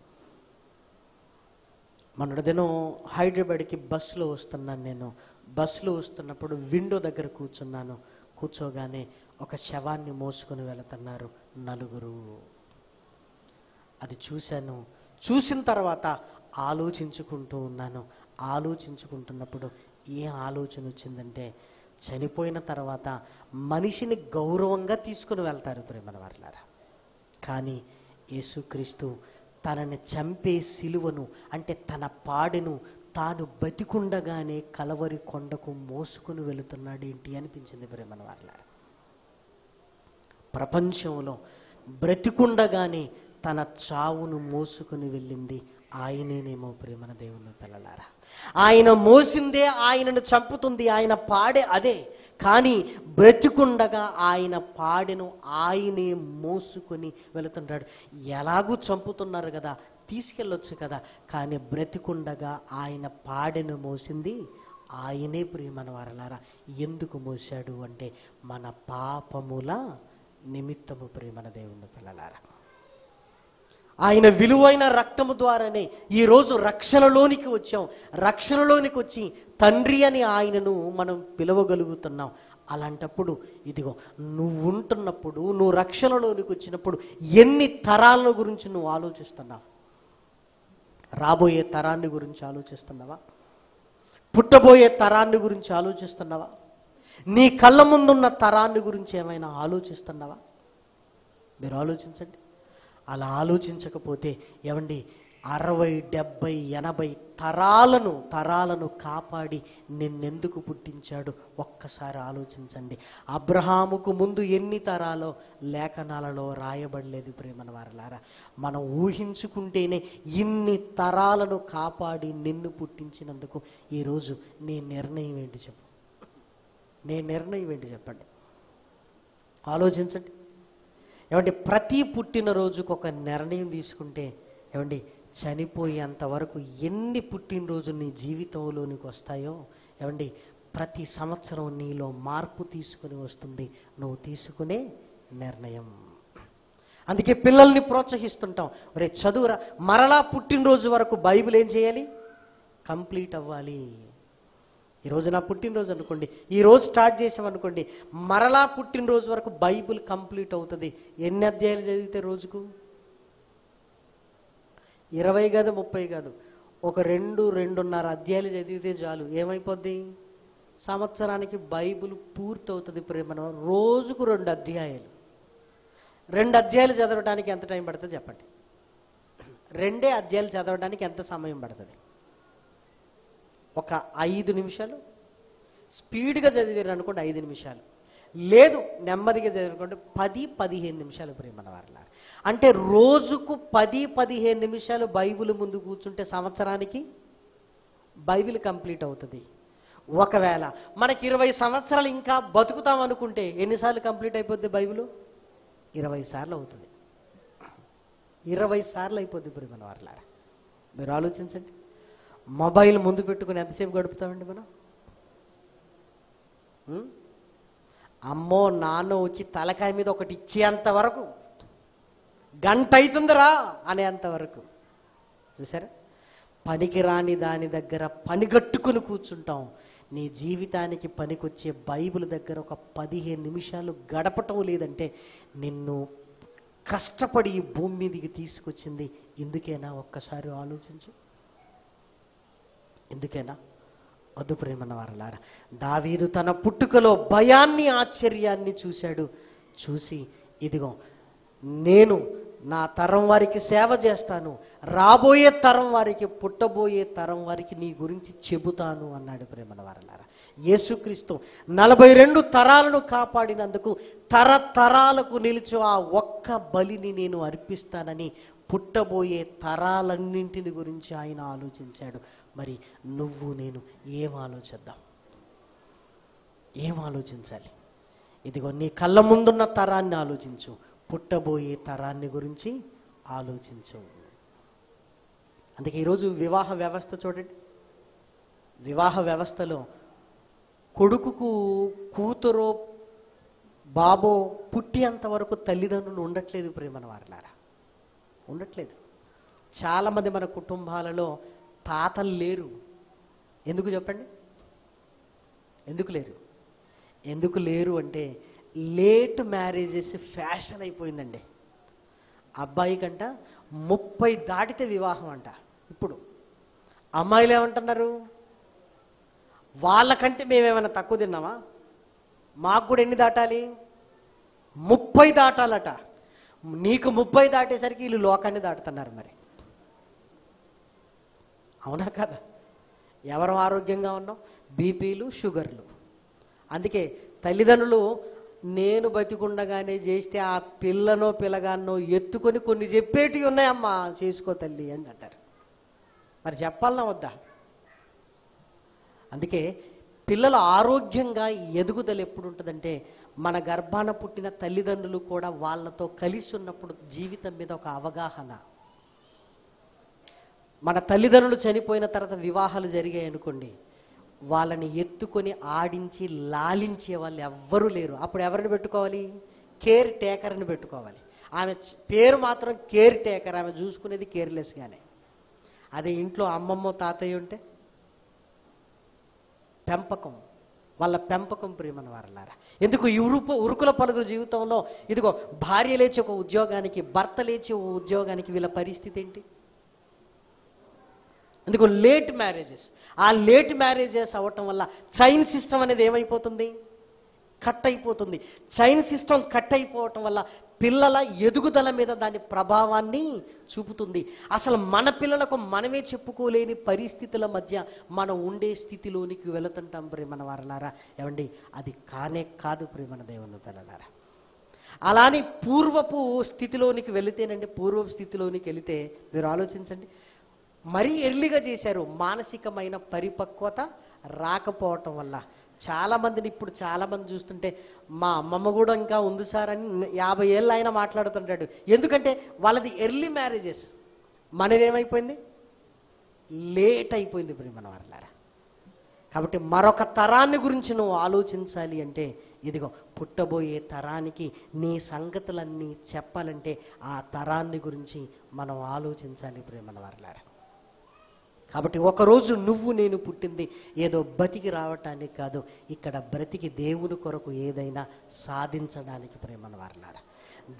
మొన్నటి దినం హైదరాబాద్కి బస్సులో వస్తున్నాను. నేను బస్సులో వస్తున్నప్పుడు విండో దగ్గర కూర్చున్నాను. కూర్చోగానే ఒక శవాన్ని మోసుకొని వెళుతున్నారు 4. అది చూశాను. చూసిన తర్వాత ఆలోచించుకుంటూ ఉన్నాను. ఆలోచించుకుంటున్నప్పుడు ఏం ఆలోచన వచ్చిందంటే, చనిపోయిన తర్వాత మనిషిని గౌరవంగా తీసుకుని వెళ్తారు ప్రేమన వారలారా, కానీ యేసుక్రీస్తు తనని చంపే సిలువను, అంటే తన పాడెను తాను బతికుండగానే కలవరి కొండకు మోసుకుని వెళుతున్నాడు ఏంటి అనిపించింది ప్రేమన వారలారా. ప్రపంచంలో బ్రతికుండగానే తన చావును మోసుకుని వెళ్ళింది ఆయనేనేమో ప్రేమన దేవుని పిల్లలారా. ఆయన మోసిందే ఆయనను చంపుతుంది, ఆయన పాడే అదే. కానీ బ్రతికుండగా ఆయన పాడెను ఆయనే మోసుకొని వెళుతున్నాడు. ఎలాగూ చంపుతున్నారు కదా, తీసుకెళ్ళొచ్చు కదా, కానీ బ్రతికుండగా ఆయన పాడెను మోసింది ఆయనే ప్రియమైన వారలారా. ఎందుకు మోసాడు అంటే మన పాపముల నిమిత్తము ప్రియమైన దేవుని పిల్లలారా. ఆయన విలువైన రక్తము ద్వారానే ఈరోజు రక్షణలోనికి వచ్చాం. రక్షణలోనికి వచ్చి తండ్రి అని ఆయనను మనం పిలవగలుగుతున్నాం. అలాంటప్పుడు ఇదిగో నువ్వు ఉంటున్నప్పుడు, నువ్వు రక్షణలోనికి వచ్చినప్పుడు ఎన్ని తరాల గురించి నువ్వు ఆలోచిస్తున్నావు? రాబోయే తరాన్ని గురించి ఆలోచిస్తున్నావా? పుట్టబోయే తరాన్ని గురించి ఆలోచిస్తున్నావా? నీ కళ్ళ ముందున్న తరాన్ని గురించి ఏమైనా ఆలోచిస్తున్నావా? మీరు ఆలోచించండి. అలా ఆలోచించకపోతే ఏమండి, 60, 70, 80 తరాలను కాపాడి నిన్నెందుకు పుట్టించాడు ఒక్కసారి ఆలోచించండి. అబ్రహాముకు ముందు ఎన్ని తరాలో లేఖనాలలో రాయబడలేదు ప్రేమన వారలారా. మనం ఊహించుకుంటేనే ఇన్ని తరాలను కాపాడి నిన్ను పుట్టించినందుకు ఈరోజు నీ నిర్ణయం ఏంటి చెప్పు? నీ నిర్ణయం ఏంటి చెప్పండి? ఆలోచించండి. ఏమండి, ప్రతి పుట్టినరోజుకు ఒక నిర్ణయం తీసుకుంటే ఏమండి, చనిపోయేంత వరకు ఎన్ని పుట్టినరోజులు నీ జీవితంలోనికి వస్తాయో ఏమండి, ప్రతి సంవత్సరం నీలో మార్పు తీసుకుని వస్తుంది నువ్వు తీసుకునే నిర్ణయం. అందుకే పిల్లల్ని ప్రోత్సహిస్తుంటాం, రే చదువురా, మరలా పుట్టినరోజు వరకు బైబిల్ ఏం చేయాలి? కంప్లీట్ అవ్వాలి. ఈరోజు నా పుట్టినరోజు అనుకోండి, ఈరోజు స్టార్ట్ చేసామనుకోండి, మరలా పుట్టినరోజు వరకు బైబిల్ కంప్లీట్ అవుతుంది. ఎన్ని అధ్యాయాలు చదివితే రోజుకు? 20 కాదు, 30 కాదు, ఒక 2-2.5 అధ్యాయాలు చదివితే చాలు. ఏమైపోద్ది? సంవత్సరానికి బైబిల్ పూర్తి అవుతుంది ప్రేమ. రోజుకు 2 అధ్యాయాలు. 2 అధ్యాయాలు చదవడానికి ఎంత టైం పడుతుంది చెప్పండి? 2 అధ్యాయాలు చదవడానికి ఎంత సమయం పడుతుంది? ఒక 5 నిమిషాలు. స్పీడ్గా చదివారు అనుకోండి 5 నిమిషాలు, లేదు నెమ్మదిగా చదివారనుకోండి 10-15 నిమిషాలు ప్రేమన వారలా. అంటే రోజుకు 10-15 నిమిషాలు బైబిల్ ముందు కూర్చుంటే సంవత్సరానికి బైబిల్ కంప్లీట్ అవుతుంది. ఒకవేళ మనకి 20 సంవత్సరాలు ఇంకా బతుకుతాం అనుకుంటే ఎన్నిసార్లు కంప్లీట్ అయిపోద్ది బైబిల్? 20 సార్లు అవుతుంది. 20 సార్లు అయిపోద్ది ప్రేమన వారలా. మీరు ఆలోచించండి. మొబైల్ ముందు పెట్టుకుని ఎంతసేపు గడుపుతామండి మనం? అమ్మో నాన్న వచ్చి తలకాయ మీద ఒకటి ఇచ్చేంత వరకు, గంట అవుతుందిరా అనేంత వరకు. చూసారా? పనికి రాని దాని దగ్గర పనిగట్టుకుని కూర్చుంటాం. నీ జీవితానికి పనికొచ్చే బైబిల్ దగ్గర ఒక 15 నిమిషాలు గడపటం లేదంటే నిన్ను కష్టపడి ఈ భూమి మీదకి తీసుకొచ్చింది ఎందుకేనా? ఒక్కసారి ఆలోచించు. ఎందుకేనా? వద్దు ప్రేమన్న వారలారా. దావీదు తన పుట్టుకలో భయాన్ని, ఆశ్చర్యాన్ని చూశాడు. చూసి ఇదిగో నేను నా తరం వారికి సేవ చేస్తాను, రాబోయే తరం వారికి, పుట్టబోయే తరం వారికి నీ గురించి చెబుతాను అన్నాడు ప్రేమన్న వారలారా. యేసుక్రీస్తు 42 తరాలను కాపాడినందుకు తరతరాలకు నిలిచి ఆ ఒక్క బలిని నేను అర్పిస్తానని పుట్టబోయే తరాలన్నింటిని గురించి ఆయన ఆలోచించాడు. మరి నువ్వు నేను ఏం ఆలోచిద్దాం? ఏం ఆలోచించాలి? ఇదిగో నీ కళ్ళ ముందున్న తరాన్ని ఆలోచించు, పుట్టబోయే తరాన్ని గురించి ఆలోచించు. అందుకే ఈరోజు వివాహ వ్యవస్థ చూడండి. వివాహ వ్యవస్థలో కొడుకుకు కూతురో బాబో పుట్టేంత వరకు తల్లిదండ్రులు ఉండట్లేదు ప్రేమన వారలారా. ఉండట్లేదు. చాలామంది మన కుటుంబాలలో తాతలు లేరు. ఎందుకు చెప్పండి? ఎందుకు లేరు? ఎందుకు లేరు అంటే లేట్ మ్యారేజెస్ ఫ్యాషన్ అయిపోయిందండి. అబ్బాయి కంట 30 దాటితే వివాహం అంట. ఇప్పుడు అమ్మాయిలు ఏమంటున్నారు? వాళ్ళకంటే మేమేమైనా తక్కువ తిన్నామా? మాకు కూడా ఎన్ని దాటాలి? 30 దాటాలట. నీకు 30 దాటేసరికి వీళ్ళు లోకాన్ని దాటుతున్నారు. మరి అవునా కదా? ఎవరు ఆరోగ్యంగా ఉన్నాం? బీపీలు, షుగర్లు. అందుకే తల్లిదండ్రులు నేను బతికుండగానే చేస్తే ఆ పిల్లనో పిల్లగాన్నో ఎత్తుకొని కొన్ని చెప్పేటివి ఉన్నాయమ్మా, చేసుకో తల్లి అని అంటారు. మరి చెప్పాలన్నా వద్దా? అందుకే పిల్లల ఆరోగ్యంగా ఎదుగుదల ఎప్పుడు ఉంటుందంటే మన గర్భాన పుట్టిన తల్లిదండ్రులు కూడా వాళ్ళతో కలిసి ఉన్నప్పుడు జీవితం మీద ఒక అవగాహన. మన తల్లిదండ్రులు చనిపోయిన తర్వాత వివాహాలు జరిగాయి అనుకోండి, వాళ్ళని ఎత్తుకొని ఆడించి లాలించే వాళ్ళు ఎవ్వరూ లేరు. అప్పుడు ఎవరిని పెట్టుకోవాలి? కేర్ టేకర్ని పెట్టుకోవాలి. ఆమె పేరు మాత్రం కేర్ టేకర్, ఆమె చూసుకునేది కేర్లెస్గానే. అదే ఇంట్లో అమ్మమ్మ తాతయ్య ఉంటే పెంపకం, వాళ్ళ పెంపకం ప్రియమైన వారలారా. ఎందుకు ఉరుకుల పరుగుల జీవితంలో ఇదిగో భార్య లేచి ఒక ఉద్యోగానికి, భర్త లేచి ఒక ఉద్యోగానికి, వీళ్ళ పరిస్థితి ఏంటి? ఎందుకు లేట్ మ్యారేజెస్. ఆ లేట్ మ్యారేజెస్ అవ్వటం వల్ల చైన్ సిస్టమ్ అనేది ఏమైపోతుంది? కట్ అయిపోతుంది. చైన్ సిస్టమ్ కట్ అయిపోవటం వల్ల పిల్లల ఎదుగుదల మీద దాని ప్రభావాన్ని చూపుతుంది. అసలు మన పిల్లలకు మనమే చెప్పుకోలేని పరిస్థితుల మధ్య మనం ఉండే స్థితిలోనికి వెళుతుంటాం ప్రియమైన వారలారా. ఏమండి, అది కానే కాదు ప్రియమైన దేవుని పిల్లలారా. అలానే పూర్వపు స్థితిలోనికి వెళితేనండి, పూర్వపు స్థితిలోనికి వెళితే మీరు ఆలోచించండి, మరీ ఎర్లీగా చేశారు. మానసికమైన పరిపక్వత రాకపోవటం వల్ల చాలామందిని, ఇప్పుడు చాలామంది చూస్తుంటే మా అమ్మమ్మ కూడా ఇంకా ఉంది సార్ అని 50 ఏళ్ళు ఆయన మాట్లాడుతుంటాడు. ఎందుకంటే వాళ్ళది ఎర్లీ మ్యారేజెస్, మనదేమైపోయింది? లేట్ అయిపోయింది ప్రియమైన వారలారా. కాబట్టి మరొక తరాన్ని గురించి నువ్వు ఆలోచించాలి అంటే, ఇదిగో పుట్టబోయే తరానికి నీ సంగతులన్నీ చెప్పాలంటే ఆ తరాన్ని గురించి మనం ఆలోచించాలి ప్రియమైన వారలారా. కాబట్టి ఒకరోజు నువ్వు నేను పుట్టింది ఏదో బతికి రావటానికి కాదు, ఇక్కడ బ్రతికి దేవుని కొరకు ఏదైనా సాధించడానికి ప్రియమైన వారలారా.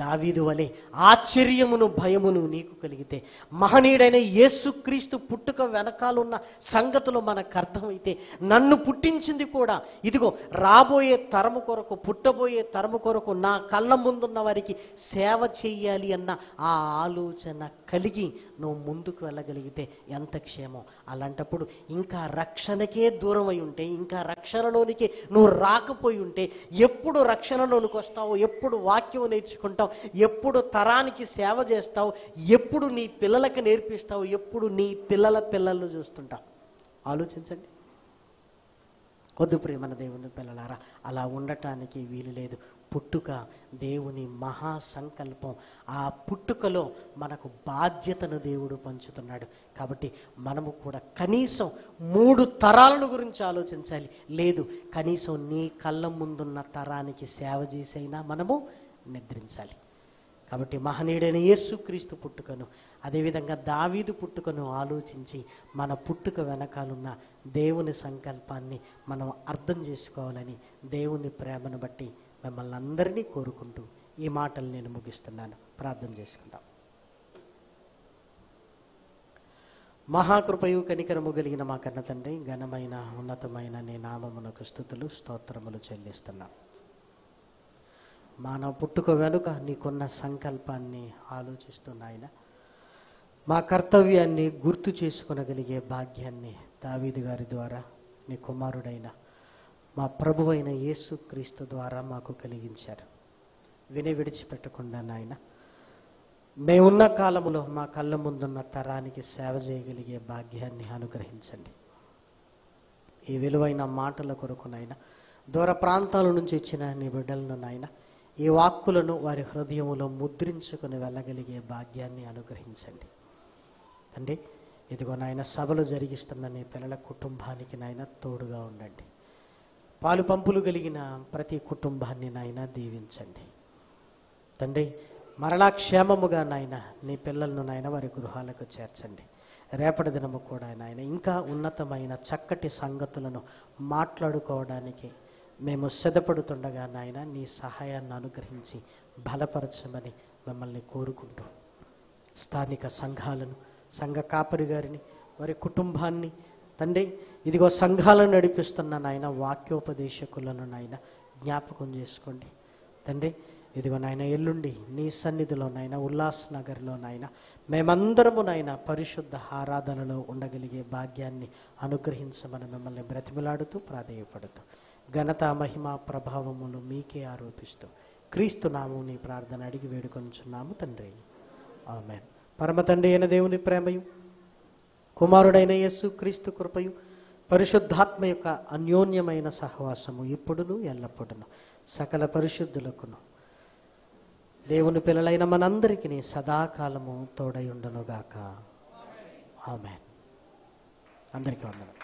దావీదు వలె ఆశ్చర్యమును భయమును నీకు కలిగితే, మహనీయుడైన యేసుక్రీస్తు పుట్టుక వెనకాలన్న సంగతులు మనకు అర్థమైతే, నన్ను పుట్టించింది కూడా ఇదిగో రాబోయే తరము కొరకు, పుట్టబోయే తరము కొరకు, నా కళ్ళ ముందున్న వారికి సేవ చెయ్యాలి అన్న ఆ ఆలోచన కలిగి నువ్వు ముందుకు వెళ్ళగలిగితే ఎంత క్షేమం. అలాంటప్పుడు ఇంకా రక్షణకే దూరం అయి ఉంటే, ఇంకా రక్షణలోనికి నువ్వు రాకపోయి ఉంటే, ఎప్పుడు రక్షణలోనికి వస్తావు, ఎప్పుడు వాక్యం నేర్చుకుంటావు, ఎప్పుడు తరానికి సేవ చేస్తావు, ఎప్పుడు నీ పిల్లలకు నేర్పిస్తావు, ఎప్పుడు నీ పిల్లల పిల్లలను చూస్తుంటావు? ఆలోచించండి. వద్దు ప్రియమైన దేవుని పిల్లలారా, అలా ఉండటానికి వీలు లేదు. పుట్టుక దేవుని మహా సంకల్పం. ఆ పుట్టుకలో మనకు బాధ్యతను దేవుడు పంచుతున్నాడు. కాబట్టి మనము కూడా కనీసం 3 తరాలను గురించి ఆలోచించాలి. లేదు, కనీసం నీ కళ్ళ ముందున్న తరానికి సేవ చేసైనా మనము నిద్రించాలి. కాబట్టి మహనీయుడైన యేసుక్రీస్తు పుట్టుకను, అదేవిధంగా దావీదు పుట్టుకను ఆలోచించి మన పుట్టుక వెనకాలన్న దేవుని సంకల్పాన్ని మనం అర్థం చేసుకోవాలని దేవుని ప్రేమను బట్టి మిమ్మల్ని అందరినీ కోరుకుంటూ ఈ మాటలు నేను ముగిస్తున్నాను. ప్రార్థన చేసుకుందాం. మహాకృపయు కనికరము కలిగిన మా కన్న తండ్రి, ఘనమైన ఉన్నతమైన నీ నామమునకు స్తుతులు స్తోత్రములు చెల్లిస్తున్నాం. మానవ పుట్టుక వెనుక నీకున్న సంకల్పాన్ని ఆలోచిస్తున్నాయన, మా కర్తవ్యాన్ని గుర్తు చేసుకొనగలిగే భాగ్యాన్ని దావీదు గారి ద్వారా నీ కుమారుడైన మా ప్రభువైన యేసుక్రీస్తు ద్వారా మాకు కలిగించారు. విని విడిచిపెట్టకుండా నాయన, మేమున్న కాలములో మా కళ్ళ ముందున్న తరానికి సేవ చేయగలిగే భాగ్యాన్ని అనుగ్రహించండి. ఈ విలువైన మాటల కొరకు నాయన, దూర ప్రాంతాల నుంచి ఇచ్చిన నీ బిడ్డలను నాయన, ఈ వాక్కులను వారి హృదయములో ముద్రించుకొని వెళ్ళగలిగే భాగ్యాన్ని అనుగ్రహించండి తండ్రి. ఇదిగో నాయన, సభలు జరిగిస్తున్న నీ పిల్లల కుటుంబానికి నాయన తోడుగా ఉండండి. పాలు పంపులు కలిగిన ప్రతి కుటుంబాన్ని నాయన దీవించండి తండ్రి. మరలా క్షేమముగా నాయన నీ పిల్లలను నాయన వారి గృహాలకు చేర్చండి. రేపటి దినము కూడా నాయన ఇంకా ఉన్నతమైన చక్కటి సంగతులను మాట్లాడుకోవడానికి మేము సిద్ధపడుతుండగా నాయన నీ సహాయాన్ని అనుగ్రహించి బలపరచమని మిమ్మల్ని కోరుకుంటూ, స్థానిక సంఘాలను, సంఘ కాపరి గారిని, వారి కుటుంబాన్ని తండ్రి, ఇదిగో సంఘాలను నడిపిస్తున్న నాయన వాక్యోపదేశకులను నాయన జ్ఞాపకం చేసుకోండి తండ్రి. ఇదిగో నాయన ఎల్లుండి నీ సన్నిధిలో నాయన ఉల్లాస్ నగర్లో నాయన మేమందరము నాయన పరిశుద్ధ ఆరాధనలో ఉండగలిగే భాగ్యాన్ని అనుగ్రహించమని మిమ్మల్ని బ్రతిమలాడుతూ ప్రాధేయపడుతూ, ఘనత మహిమ ప్రభావములు మీకే ఆరోపిస్తూ క్రీస్తు నామము నీ ప్రార్థన అడిగి వేడుకొంచున్నాము తండ్రి. ఆమేన్. పరమ తండ్రి అయిన దేవుని ప్రేమయు, కుమారుడైన యేసు క్రీస్తు కృపయు, పరిశుద్ధాత్మ యొక్క అన్యోన్యమైన సహవాసము ఇప్పుడును ఎల్లప్పుడును సకల పరిశుద్ధులకును దేవుని పిల్లలైన మనందరికీ సదాకాలము తోడై ఉండునుగాక. ఆమేన్. అందరికీ వందనాలు.